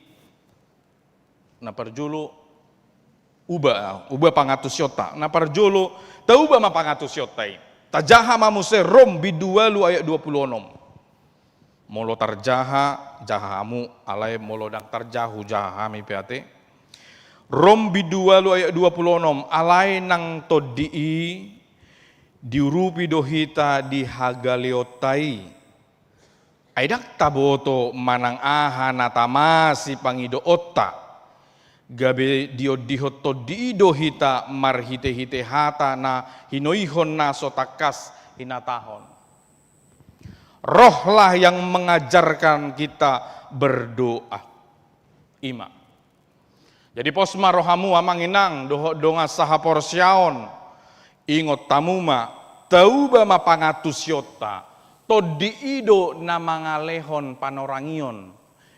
naparjolo uba pangatusyota naparjolo tauba ma pangatusyotai tajaha mamuse rom bidualu ayat 26 molo tarjaha jahamu alai molo dang tarjahu jahami peate rom bidualu ayat 26 alai nang todii diurupi dohita dihagaliotai aidak taboto manang aha natamasi pangido otta gabe dio dihoto diido hita marhite hite hata na hinoihon na sotakas hinatahon. Rohlah yang mengajarkan kita berdoa. Ima. Jadi posma rohamu amanginang donga saha porsyaon ingot tamuma tauba mapangatusyotta todiido na mangalehon panorangion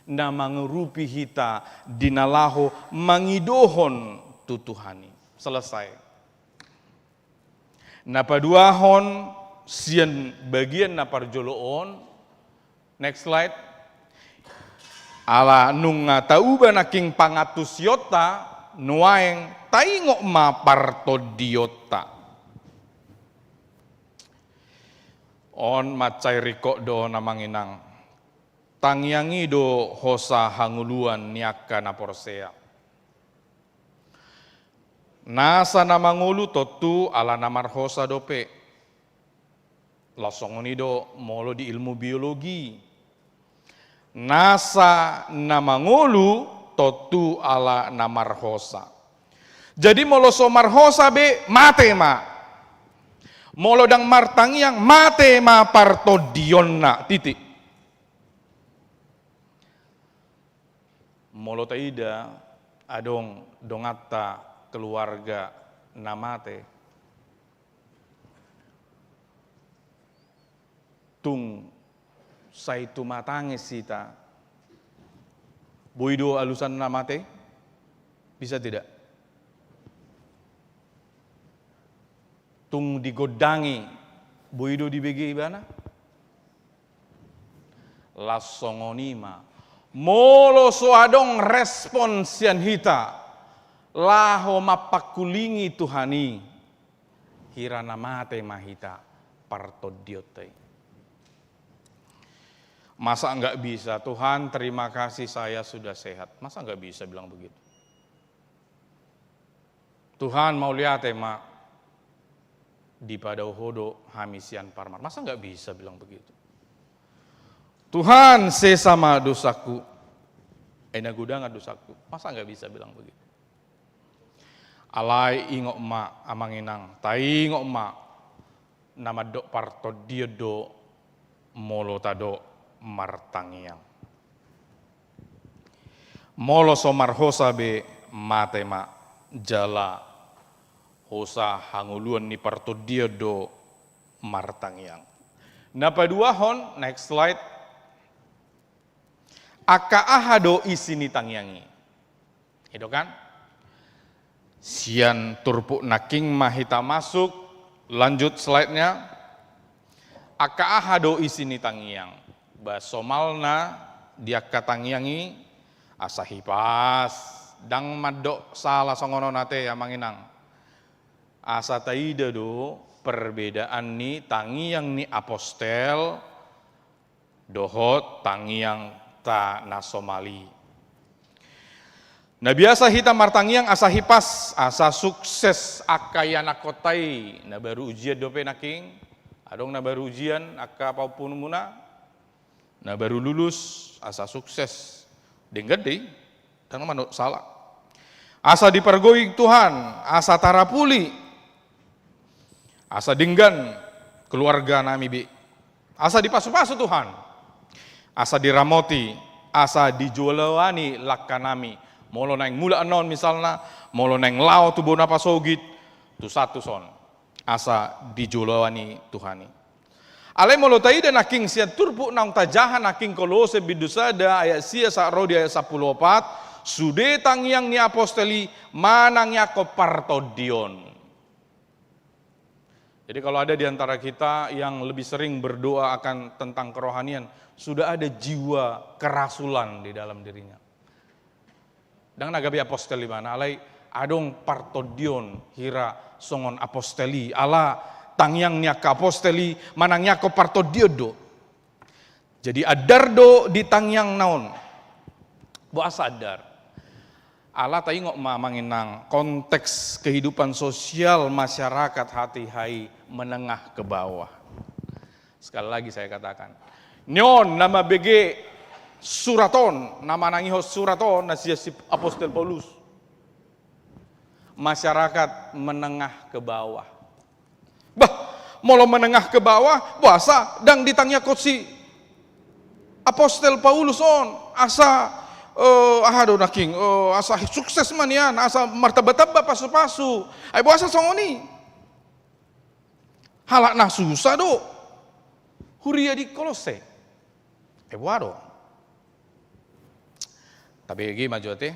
na mangerupi hita dinalaho mangidohon tutuhani. Selesai. Napaduahon sian bagian naparjoloon. Next slide. Ala nunga tauba naking pangatusyota nuaeng taingok mapartodiota. On macai riko do namanginang tangiangi do hosa hanguluan niaka naporsea nasa namangulu totu ala namar hosa dope lasongoni do molo di ilmu biologi nasa namangulu totu ala namar hosa jadi molo somar hosa be mate ma molodang martangiang mate ma partodionna titik. Molo taida adong dongata keluarga namate tung saitu matangis sita boido alusan namate bisa tidak? Tung digodangi boido di begi ibana lasongonima molo soadong respons yang hita laho mapakulingi Tuhani hirana mate mahita partodiote. Masa enggak bisa Tuhan terima kasih saya sudah sehat, masa enggak bisa bilang begitu? Tuhan mau lihat mak di padau hodo hamisian parmar. Masa nggak bisa bilang begitu? Tuhan sesama dosaku, ena gudangan dosaku. Masa nggak bisa bilang begitu? Alai ingok ma amanginang, tai ingok ma nama dok parto dia do molo tado martangiang. Molo somar hosa be matema jala hosa hanguluan ni parto dia do martangyang. Napa dua hon, next slide. Aka ahado isini tangyangi. Itu kan? Sian turpuk naking mahita masuk. Lanjut slide-nya. Aka ahado isini tangyang. Basomalna dia katangyangi asahipas dang madok salah songono nate ya manginang. Asa taida do perbedaan ni tangyang ni apostel dohot tangyang ta nasomali. Nah biasa hita martangyang asa hipas, asa sukses akayana kotai, na baru ujian dope naking, adong na baru ujian aka paupun muna, na baru lulus asa sukses, dengar deh, dan manut salah. Asa dipergoing Tuhan, asa tarapuli, asa dinggan keluarga nami bi, asa dipasu-pasu Tuhan, asa diramoti, asa dijolawani lakanami, molo neng mula anon misalnya, molo neng lao tubuh napa sogit, tu satu son, asa dijolawani Tuhani. Alai molo taida naking sia turpu nang tajahan naking Kolose bidusada ayat sia sa rodi ayat 14, sude tangyang ni aposteli manangnya kopartodion. Jadi kalau ada di antara kita yang lebih sering berdoa akan tentang kerohanian, sudah ada jiwa kerasulan di dalam dirinya. Dan nagabi aposteli mana? Alai adong partodion hira songon aposteli ala tangyang nya ka aposteli manangnya ko partodiodo. Jadi adardo di tangyang naon. Bo asa adar. Allah tengok manginang konteks kehidupan sosial masyarakat hati-hai menengah ke bawah. Sekali lagi saya katakan, nyon nama BG suraton, nama nangihos suraton nasi apostol Paulus. Masyarakat menengah ke bawah. Bah, molo menengah ke bawah, puasa dan ditanya si apostol Paulus on asa ahado naking asa sukses manian asa martabat-tabat pasu-pasu ay buasa songoni halak na susah do huria di Kolose buado tapi lagi maju teh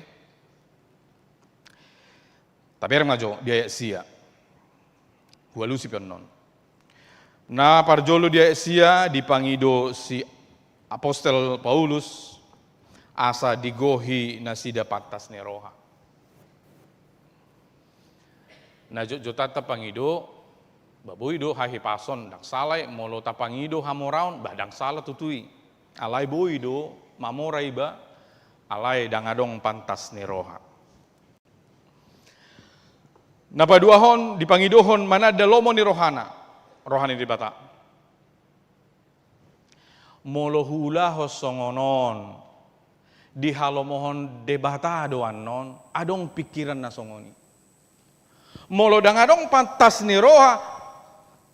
tapi maju dia sia hualusi pennon na parjolo dia sia dipangido si apostol Paulus asa digohi nasida patas neroha. Na jota tapangido baboido hahi pason dak salai molo tapangido hamoraun badang salah tutui. Alai boido mamorai ba alai dangadong pantas neroha. Napa duahon dipangidohon mana ada lomo ni rohana. Rohani di bata. Molo hula hosongonon di halomohon debata doan non adong pikiran nasongoni molo dang adong pantas ni roha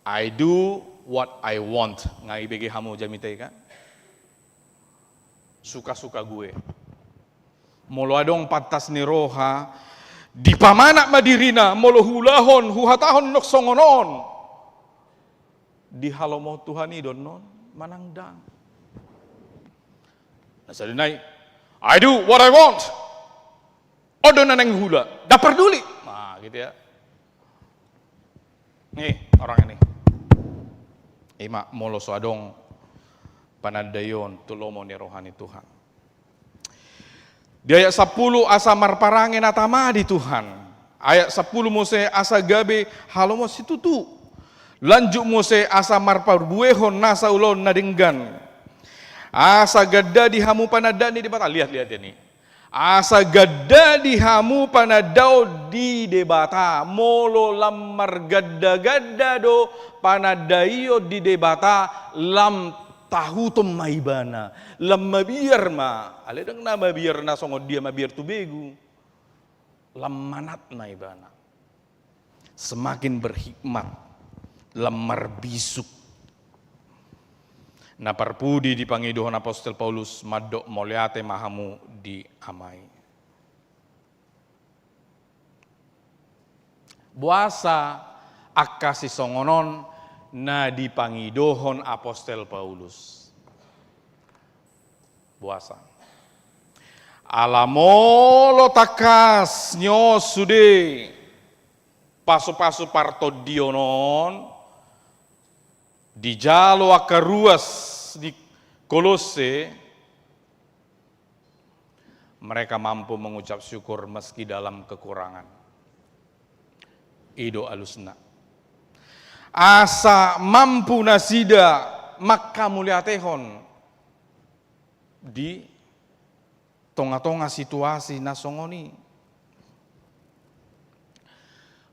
I do what I want ngai bege hamu jamitei kan suka-suka gue molo adong pantas ni roha di pamanak madirina molo hulahon huhatahon nok songonon di halomoh Tuhan idon non manangdang nasadinai I do what I want. Odo naneng hula, dah peduli. Nah, gitu ya. Nih orang ini. Ima molo adong panadayon tulomo ni rohani Tuhan. Di ayat 10 asa marparangin atama di Tuhan. Ayat 10 mose asa gabe halomo situtu. Lanjut mose asa marparbuehon nasa ulon nadinggan. Asa gada di hamu panadani di bata. Lihat ini. Asa gada di hamu panadao di debata. Molo lamar gada-gada do panadayo di debata lam tahutum maibana. Lam mabir ma. Aledang na mabir na songod dia mabir tu begu. Lam manat maibana. Semakin berhikmat. Lamar bisuk. Na parpudi dipangidohon apostol Paulus madok moliate mahamu di amai. Buasa akasi songonon na dipangidohon Apostel Paulus. Buasa. Alamolo takas nyo sude paso-paso parto dionon di jalo akaruas di Kolose, mereka mampu mengucap syukur meski dalam kekurangan. Ido alusna. Asa mampu nasida maka muliatehon di tonga-tonga situasi nasongoni.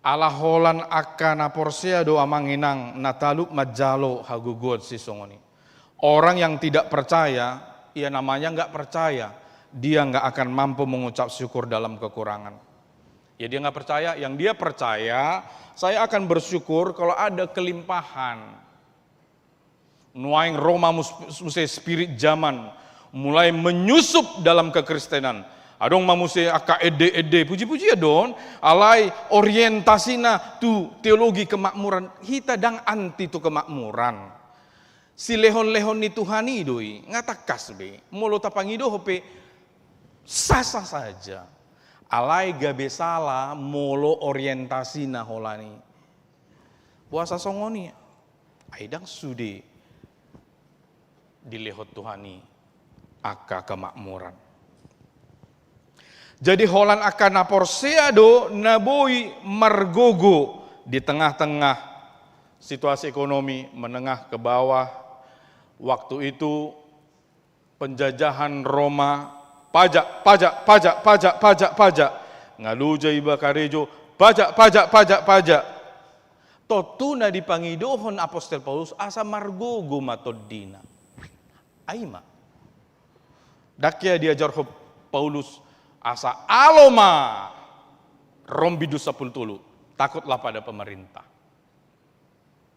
Alaholan akana porsea doa manginang nataluk majalo hagugot si songoni. Orang yang tidak percaya, ya namanya nggak percaya, dia nggak akan mampu mengucap syukur dalam kekurangan. Ya dia nggak percaya, yang dia percaya, saya akan bersyukur kalau ada kelimpahan. Nuaing Roma muse spirit zaman, mulai menyusup dalam kekristenan. Adong mamuse aka ede puji-puji adon, alai orientasina tu teologi kemakmuran. Hita dang anti tu kemakmuran. Si lehon-lehon ni Tuhani doi, ngatakas be, molo tapangido hope sasa saja. Alai gabe salah molo orientasina holani. Puasa songoni, aidang sude dilehot Tuhani. Aka kemakmuran. Jadi holan akan naporseado naboi margogo di tengah-tengah situasi ekonomi menengah ke bawah. Waktu itu penjajahan Roma, pajak. Ngaluja iba karejo, pajak. Totuna dipangidohon Apostel Paulus asa margogo matodina. Aima. Dakya diajar Paulus asa aloma rombidus sapultulu, takutlah pada pemerintah.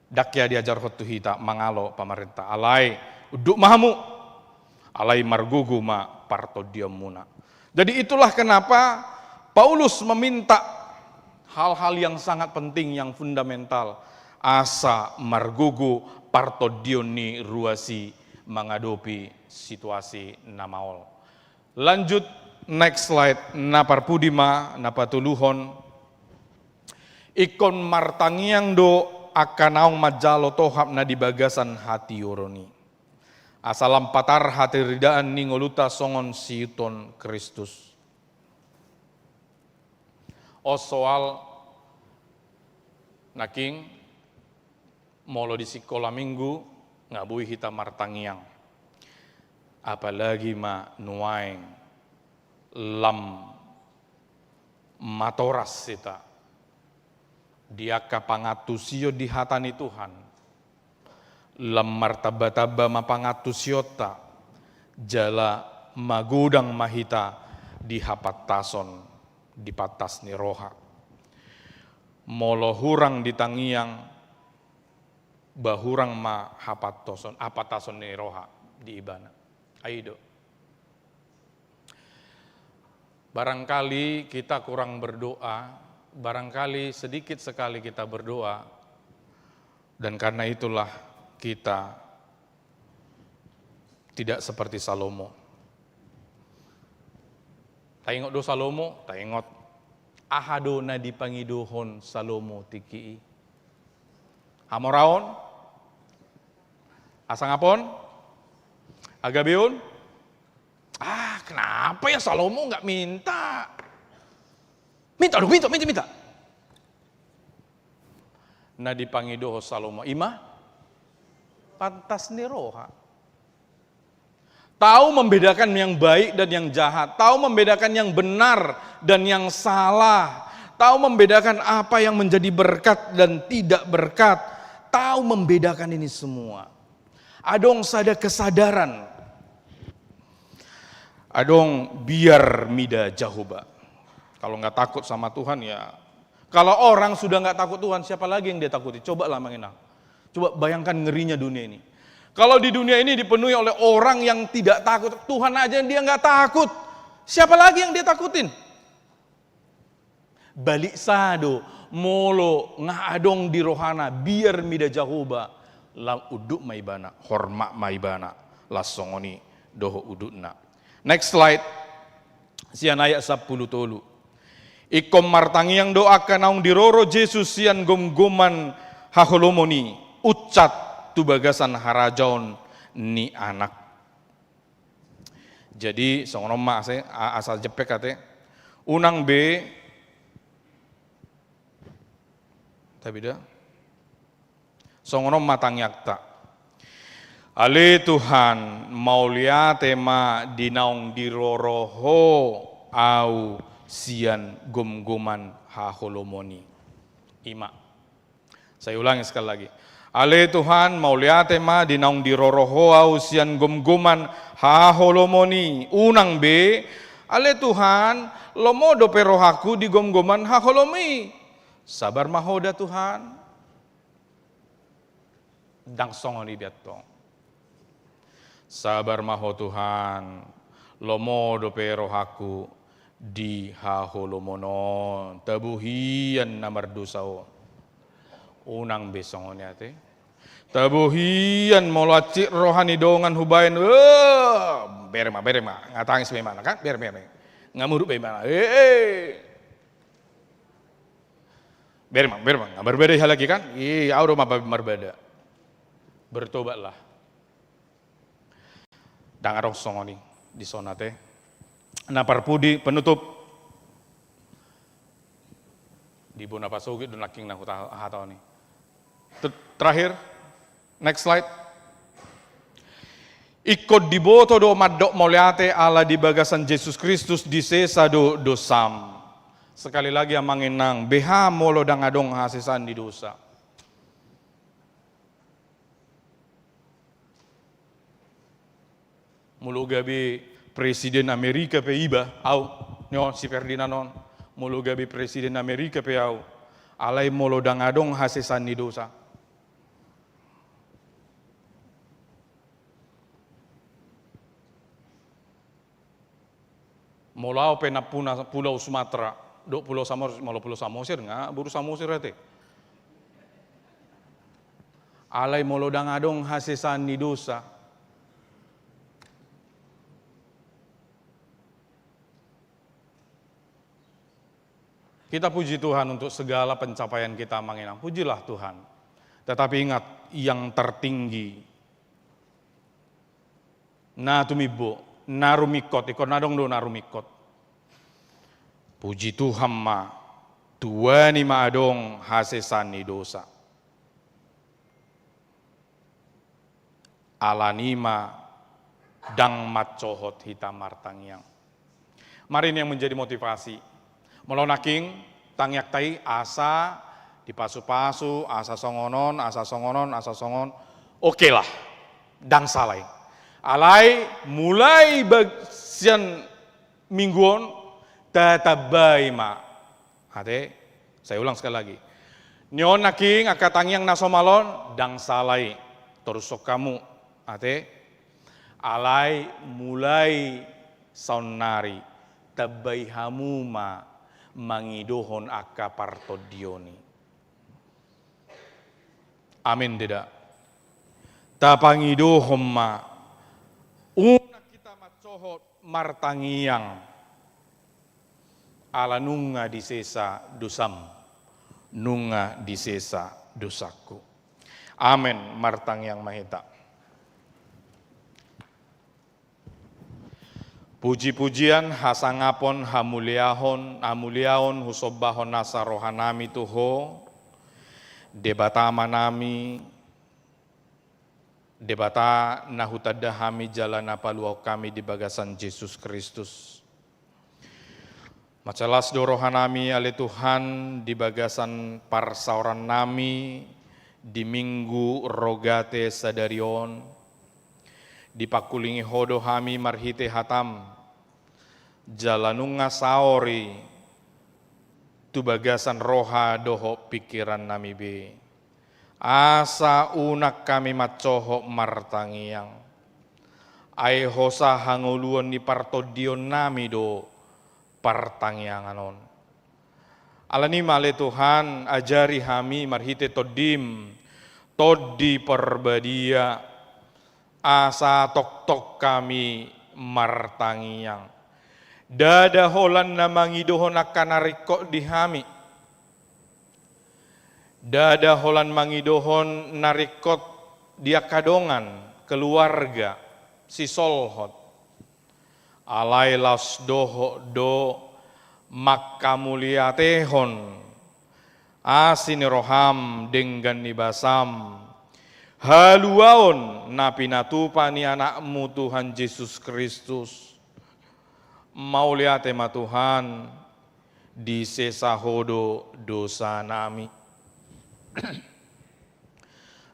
Dakya diajar hita mangalo pemerintah, alai uduk mahamu, alai margugu ma parto diamuna. Jadi itulah kenapa Paulus meminta hal-hal yang sangat penting, yang fundamental. Asa margugu parto dioni ruasi menghadapi situasi namaol. Lanjut next slide, napar pudima, napatuluhon. Ikon martangiang do akanaung majalo tohap na di bagasan hati yoroni. Asalam patar hati ridaan ningoluta songon siuton Kristus. O soal naking molo di sekolah minggu ngabui hita martangiang. Apalagi ma nuaing lam matoras sita. Dia kapangatusio di hatani Tuhan. Lam martabataba mapangatusiota. Jala magudang mahita di hapatason di patas ni roha. Molo hurang di tangiang bahurang ma apatason ni roha di ibana. Aido. Barangkali kita kurang berdoa, barangkali sedikit sekali kita berdoa, dan karena itulah kita tidak seperti Salomo. Taingot do Salomo, taingot ahado na dipangidohon Salomo tiki. Hamoraon, asangapon, agabiun. Kenapa ya Salomo nggak minta? Minta. Nah dipangidoho Salomo, ima pantas niroha. Tahu membedakan yang baik dan yang jahat, tahu membedakan yang benar dan yang salah, tahu membedakan apa yang menjadi berkat dan tidak berkat, tahu membedakan ini semua. Adong sada kesadaran. Adong biar mida jahuba. Kalau nggak takut sama Tuhan ya. Kalau orang sudah nggak takut Tuhan, siapa lagi yang dia takuti? Coba lah mengenal. Coba bayangkan ngerinya dunia ini. Kalau di dunia ini dipenuhi oleh orang yang tidak takut Tuhan aja dia nggak takut. Siapa lagi yang dia takutin? Balik sado, molo ngadong di rohana biar mida jahoba lam uduk maibana hormat maibana lasongoni doho udukna. Next slide. Sian ayat 10 tolu. Ikom martangiang doakan naung diroro Jesus sian gom-goman haholomoni ucat tu bagasan harajaon ni anak. Jadi songonom ma asal jepek kate unang B tapi dah songonom matang yakta. Ale Tuhan maulia tema dinaung diroroho au sian gom-goman haholomoni. Ima. Saya ulangi sekali lagi. Ale Tuhan maulia tema dinaung diroroho au sian gom-goman haholomoni. Unang B. Ale Tuhan lomodo perohaku di gom-goman haholomi. Sabar mahoda Tuhan. Dang songoni biatong. Sabar maho Tuhan, lomo dope rohaku di haholomono, tabuhian namar dosao. Unang besongon yate. Tabuhian molacik rohani dongan hubain, berema, ngatangis bagaimana kan, berema, ngamuruk bagaimana, berema, nggak berbeda hal lagi kan, auro mah berbeda, bertobatlah. Dangarong songoni di sonate. Nah parpudi penutup di bona pasogi dan laking na hatau ni. Terakhir, next slide. Ikut diboto do madok moliate ala di bagasan Yesus Kristus di sesa do dosam. Sekali lagi amanginang beha molo dangadong hasisan di dosa. Mulu gabi Presiden Amerika pe iba, au, nyo si Ferdinand non, mulu gabi Presiden Amerika pe au, alai molo dangadong hasesan ni dosa. Molau pe napuna pulau Sumatera, do pulau Samosir, molo pulau Samosir nga, buru Samosir ate. Alai molo dangadong hasesan ni dosa. Kita puji Tuhan untuk segala pencapaian kita manginang. Pujilah Tuhan. Tetapi ingat, yang tertinggi. Na tumibo, narumikot, ikon nadong do narumikot. Puji Tuhan ma, tuani maadong hasesani dosa. Alanima dang macohot hitam martangyang. Mari ini yang menjadi motivasi. Melonaking tangyak tai asa dipasu-pasu, asa songonon, oke lah, dang salai. Alai mulai bagian mingguan tatabai ma. Hate, saya ulang sekali lagi. Nyon naking akatangyang nasomalon, dang salai, terusok kamu. Hate, alai mulai saunari, tabai hamuma. Mangidohon akka partodioni. Amin tidak. Tapangidohon ma. Una kita macohot martangiang. Ala nunga di sesa dosam. Nunga di sesa dosaku. Amin martangiang mahita. Puji-pujian hasangapon hamuliahon husobahon nasa rohanami tuho debatama nami debata nahutadahami jalana paluau kami di bagasan Yesus Kristus. Macalas do rohanami ale Tuhan di bagasan parsauran nami di minggu rogate sadarion. Dipakulingi hodo hami marhite hatam jalanunga saori tu bagasan roha doho pikiran nami be asa unak kami macoho martangiang ai hosa hanguluan ni partodion nami do partangianganon Alani male Tuhan ajari hami marhite todim, todi perbadia, asa tok-tok kami martangiang. Dada holan na mangidohon akan narikok di hami. Dada holan mangidohon narikot dia kadongan keluarga si solhot. Alai las doho do makamulia tehon asin roham dengan nibasam haluaon napinatupa ni anakmu Tuhan Yesus Kristus mau lihat tema Tuhan di sesahodo dosa nami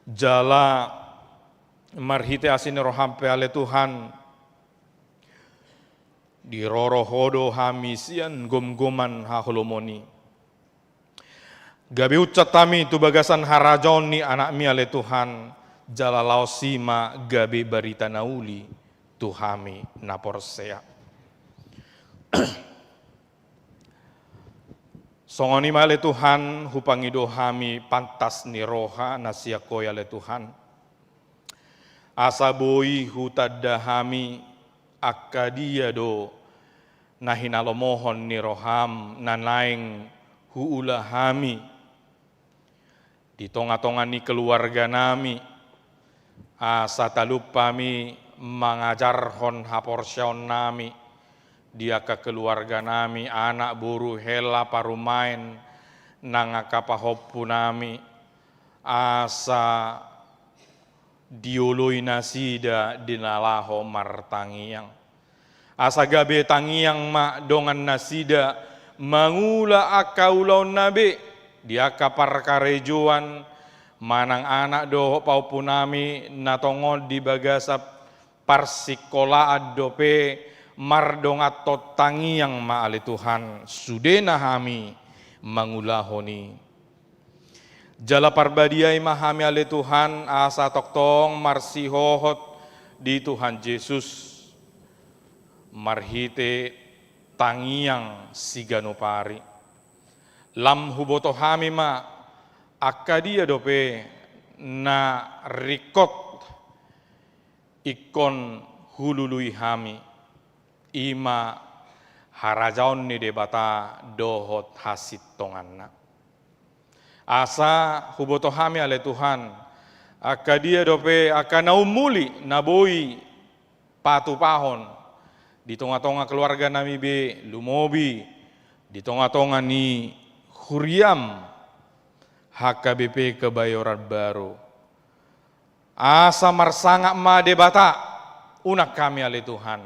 jala marhite asin roham peale Tuhan di rorohodo hamisian gom-goman haholomoni. Gabi ucat tami tu bagasan harajon ni anak mi ale Tuhan jalalau sima gabi barita nauli tuhami naporsea. Songoni male Tuhan hupangido hami pantas ni roha nasiakoy ale Tuhan. Asaboi hutadda hami akadia do nahinalomohon ni roham nanaing huula hami di tonga-tonga ni keluarga nami asa talupami mengajarhon haporsyaon nami dia ke keluarga nami anak buru hela parumain nangakapahoppu nami asa diului nasida dinalaho martangiang asa gabe tangiang mak dongan nasida mangula akaulaun nabe dia kapar karejuan manang anak doho paupunami natongod di bagasa parsikola adope mardongat tangiang ma ali Tuhan sudena hami mangulahoni jala parbadiai mahami ale Tuhan asa toktong marsihohot di Tuhan Yesus marhite tangiang siganopari lam huboto hami ma akadia dope na rikot ikon hulului hami ima harajaon ni debata dohot hasit tonganna asa huboto hami ale Tuhan akadia dope akana umuli naboi patu pahon di tonga-tonga keluarga nami be lumobi di tonga-tonga ni Huriam HKBP Kebayoran Baru asa marsangak ma debata unak kami ale Tuhan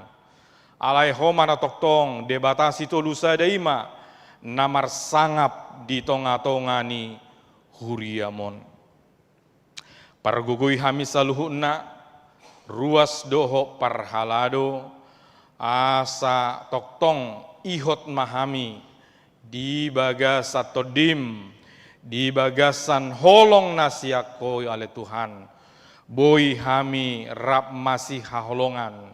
alai homana toktong debata sito lusa daima namar sangap di tonga-tonga ni Huriamon pargugui hami saluhuna ruas doho parhalado asa toktong ihot mahami di bagasa todim di bagasan holong nasiako ale Tuhan boy hami rap masih haholongan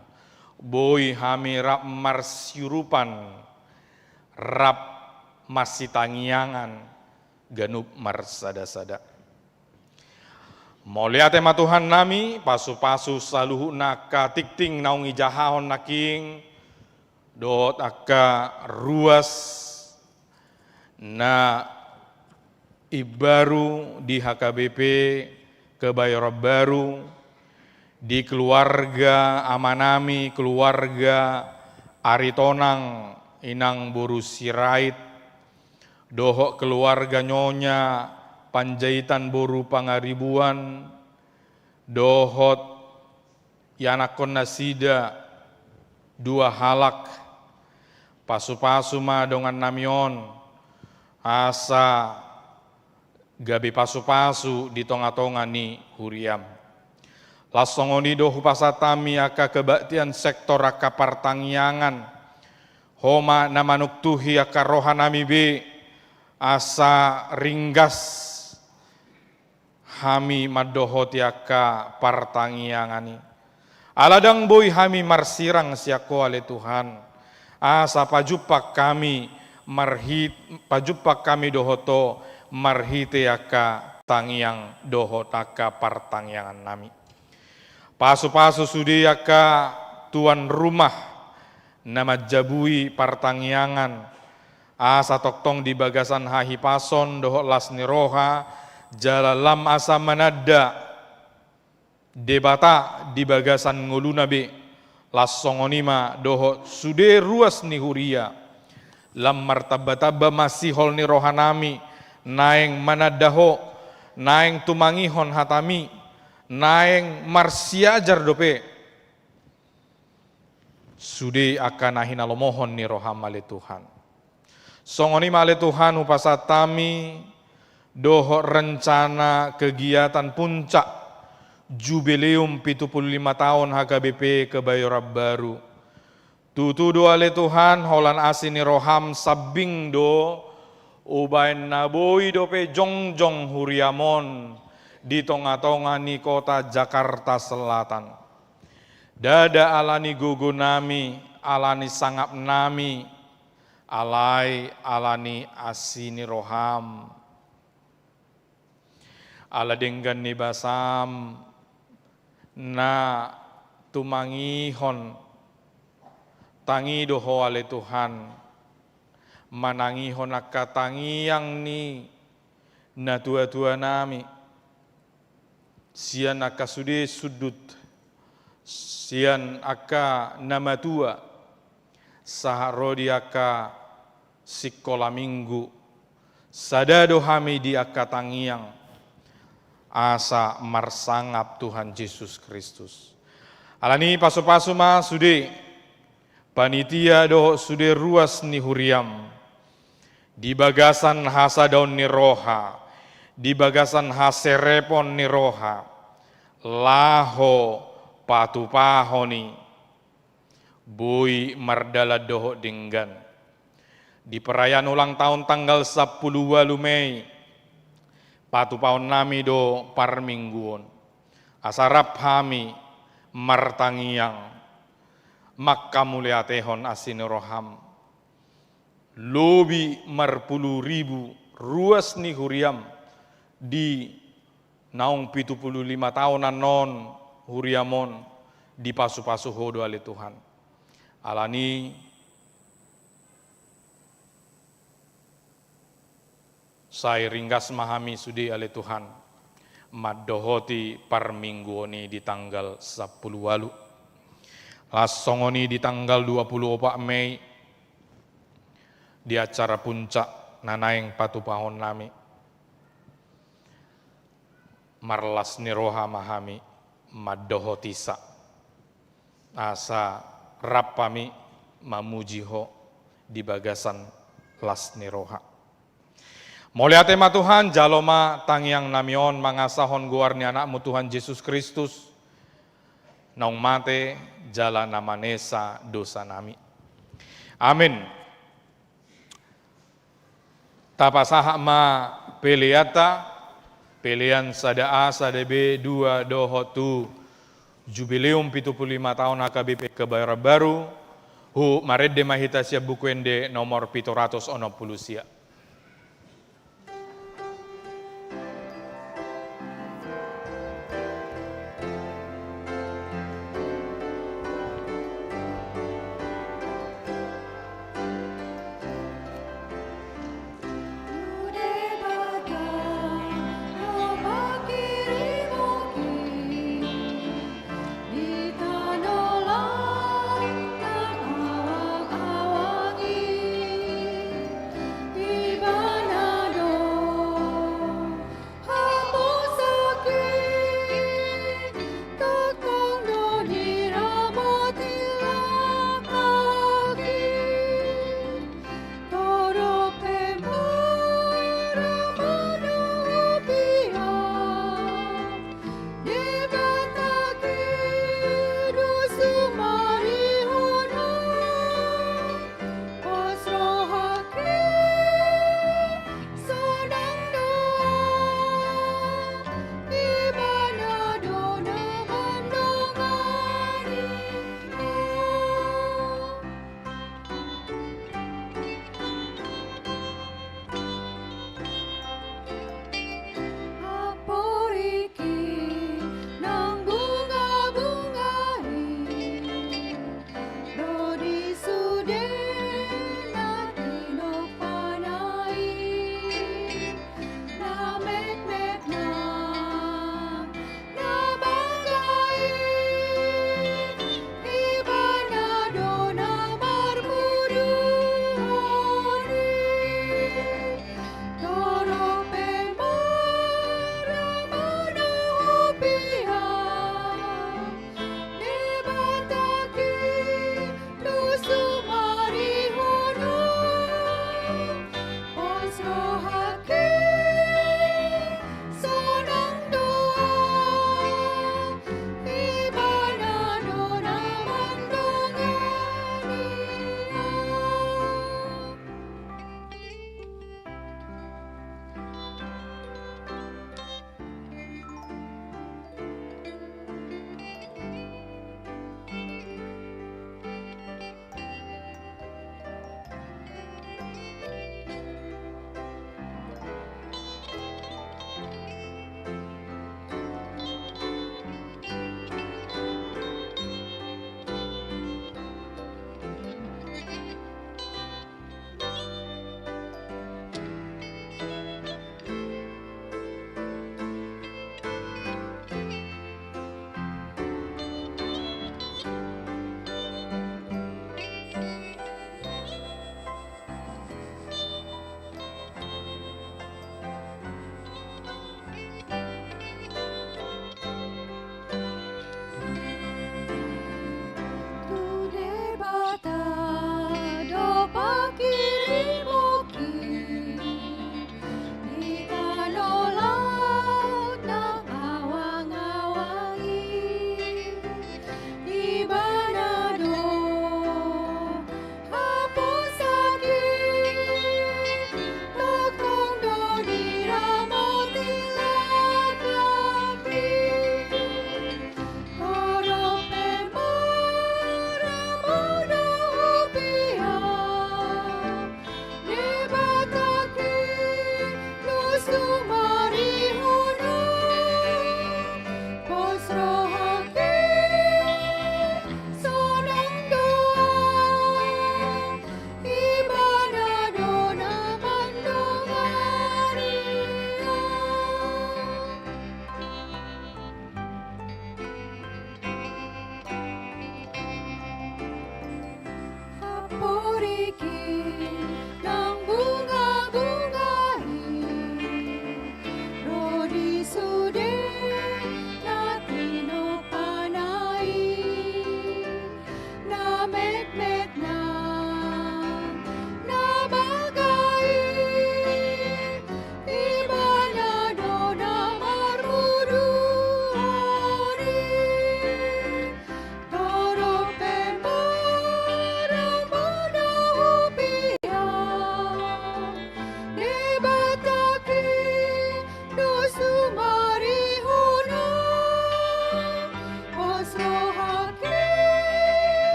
boy hami rap marsyurupan rap masih tangiangan ganup marsada-sada mau lihat tema Tuhan nami pasu-pasu saluhu naka tikting naungi jahahon naking dot aka ruas na ibaru di HKBP Kebayoran Baru di keluarga amanami keluarga Aritonang inang buru sirait dohok keluarga nyonya Panjaitan boru pangaribuan dohot yanakon nasida dua halak pasu-pasu ma dongan namion asa gabi pasu-pasu di tonga-tonga ni Huriam lasongoni dohu pasatami aka kebaktian sektor aka partangiangan homa namanuktuhi aka rohanami be asa ringgas hami madohoti aka partangiangani aladang boy hami marsirang siako ale Tuhan asa pajupak kami pajupak kami dohoto marhite aka tangiang dohotaka partangyangan nami. Pasu-pasu sudi aka tuan rumah nama jabui partangyangan asa toktong di bagasan hahi pason dohot lasni roha jalalam asa manada debata di bagasan ngulunabe las songonima dohot sude ruas ni huria lam martabataba masih hol ni rohanami naeng manadaho naeng tumangihon hatami naeng marsiajar dope sude akan ahina lomohon ni rohamale Tuhan. Songoni male Tuhan upasatami doho rencana kegiatan puncak jubileum 75 tahun HKBP Kebayoran Baru. Tutu doa le Tuhan holan asini roham sabing do ubain naboi dope jongjong huriamon di tonga-tonga ni kota Jakarta Selatan. Dada alani gugu nami, alani sangap nami, alai alani asini roham ala denggan ni basam na tumangihon tangi doho ale Tuhan manangihon akka tangiang ni na tua-tua nami sian akka sude sudut sian akka nama tua saharodi aka sikola minggu sadado hami di aka tangiang asa marsangap Tuhan Yesus Kristus. Alani pasu-pasu ma sude panitia doho sude ruas ni huriam di bagasan hasa daun ni roha di bagasan haserepon ni roha laho patupahoni Bui mardala doho dinggan. Di perayaan ulang tahun tanggal 10 Mei, patu paon nami do parmingguon. Asarap hami martangiang, makka muliatehon asini roham. Lobi marpuluh ribu ruas ni huriam di naung 75 tahunan non huriamon di pasu-pasu hodo ale Tuhan. Alani saya ringgas mahami sudi ale Tuhan maddohoti parmingguoni di tanggal 10 walu lasongoni di tanggal 24 Mei di acara puncak nanaeng patu pahon nami marlas niroha mahami maddohotisa asa rapami mamujiho di bagasan las niroha. Muliate ma Tuhan jaloma tangiang namion mangasahon guarni anakmu Tuhan Yesus Kristus. Naung mate jala namanesa dosa nami. Amin. Tapasaha ma peliata pelian sada A sada B 2 dohotu Jubileum 75 tahun HKBP Kebayoran Baru, hu maredde mahita siap bukuende nomor 760 sia. Di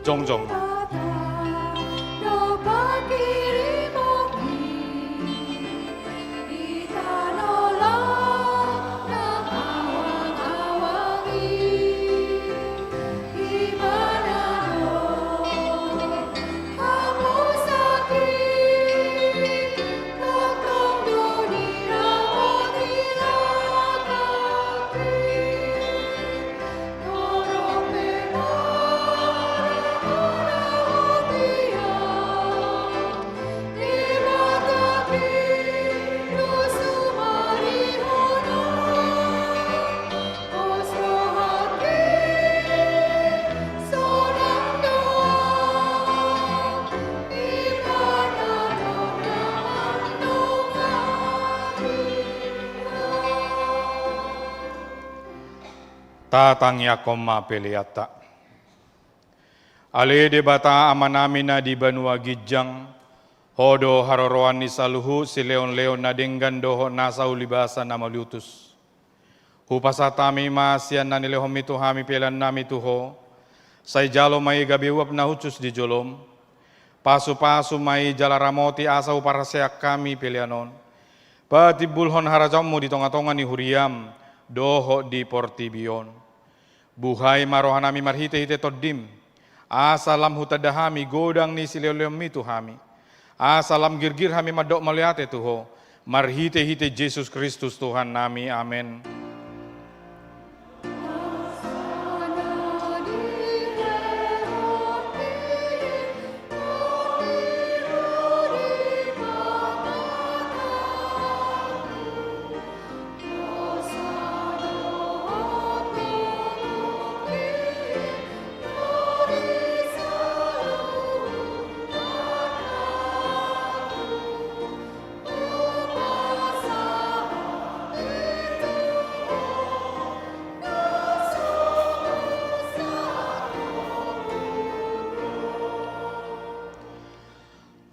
Jongjong. Tatang yakoma peliata. Ale debata amanamina di Banua Gijang, hodo haroroan ni saluhu si leon-leon na denggan doho nasa ulibasa na malutus. Hupasatami masian na nilehom itu hami pelan nami tuho, say jalo may gabiwap na hucus di jolom, pasu-pasu may jalaramoti asa uparaseak kami pelianon, pati bulhon harajamu di tonga-tonga ni huriam, doho di portibion. Buhay marohanami marhite-hite toddim, asalam hutadahami godang ni sileleom itu hami, asalam girgir hami madok maliate tuho, marhite-hite Yesus Kristus Tuhan nami, amin.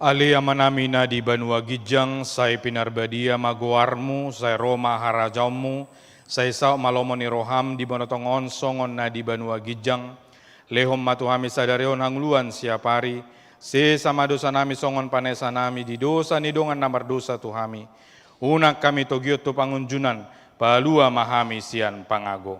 Ali amanamina di Banua Gijang, say pinarbadia maguarmu, say Roma harajaumu, say sao malomoni roham di Bonotongon songon na di Banua Gijang, lehom matuhami sadarion hangluan siapari, se sama dosa nami songon panesa nami di dosa nidongan namar dosa tuhami, unak kami togiot tu pangunjunan, palua mahami sian pangago.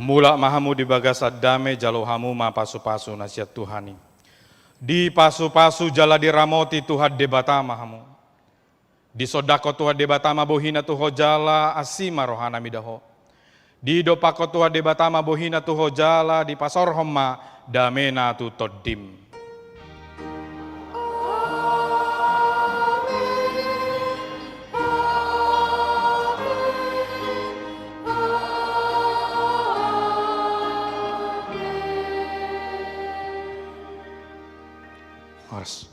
Mula mahamu di bagas adame jalo hamu ma pasu-pasu nasihat Tuhani. Di pasu-pasu jala diramoti Tuhan debata mahamu. Di sodako Tuhan debata bohina tuho jala asima rohana midaho. Di dopako Tuhan debata bohina tuho jala di pasor homa damena tu toddim. Mas.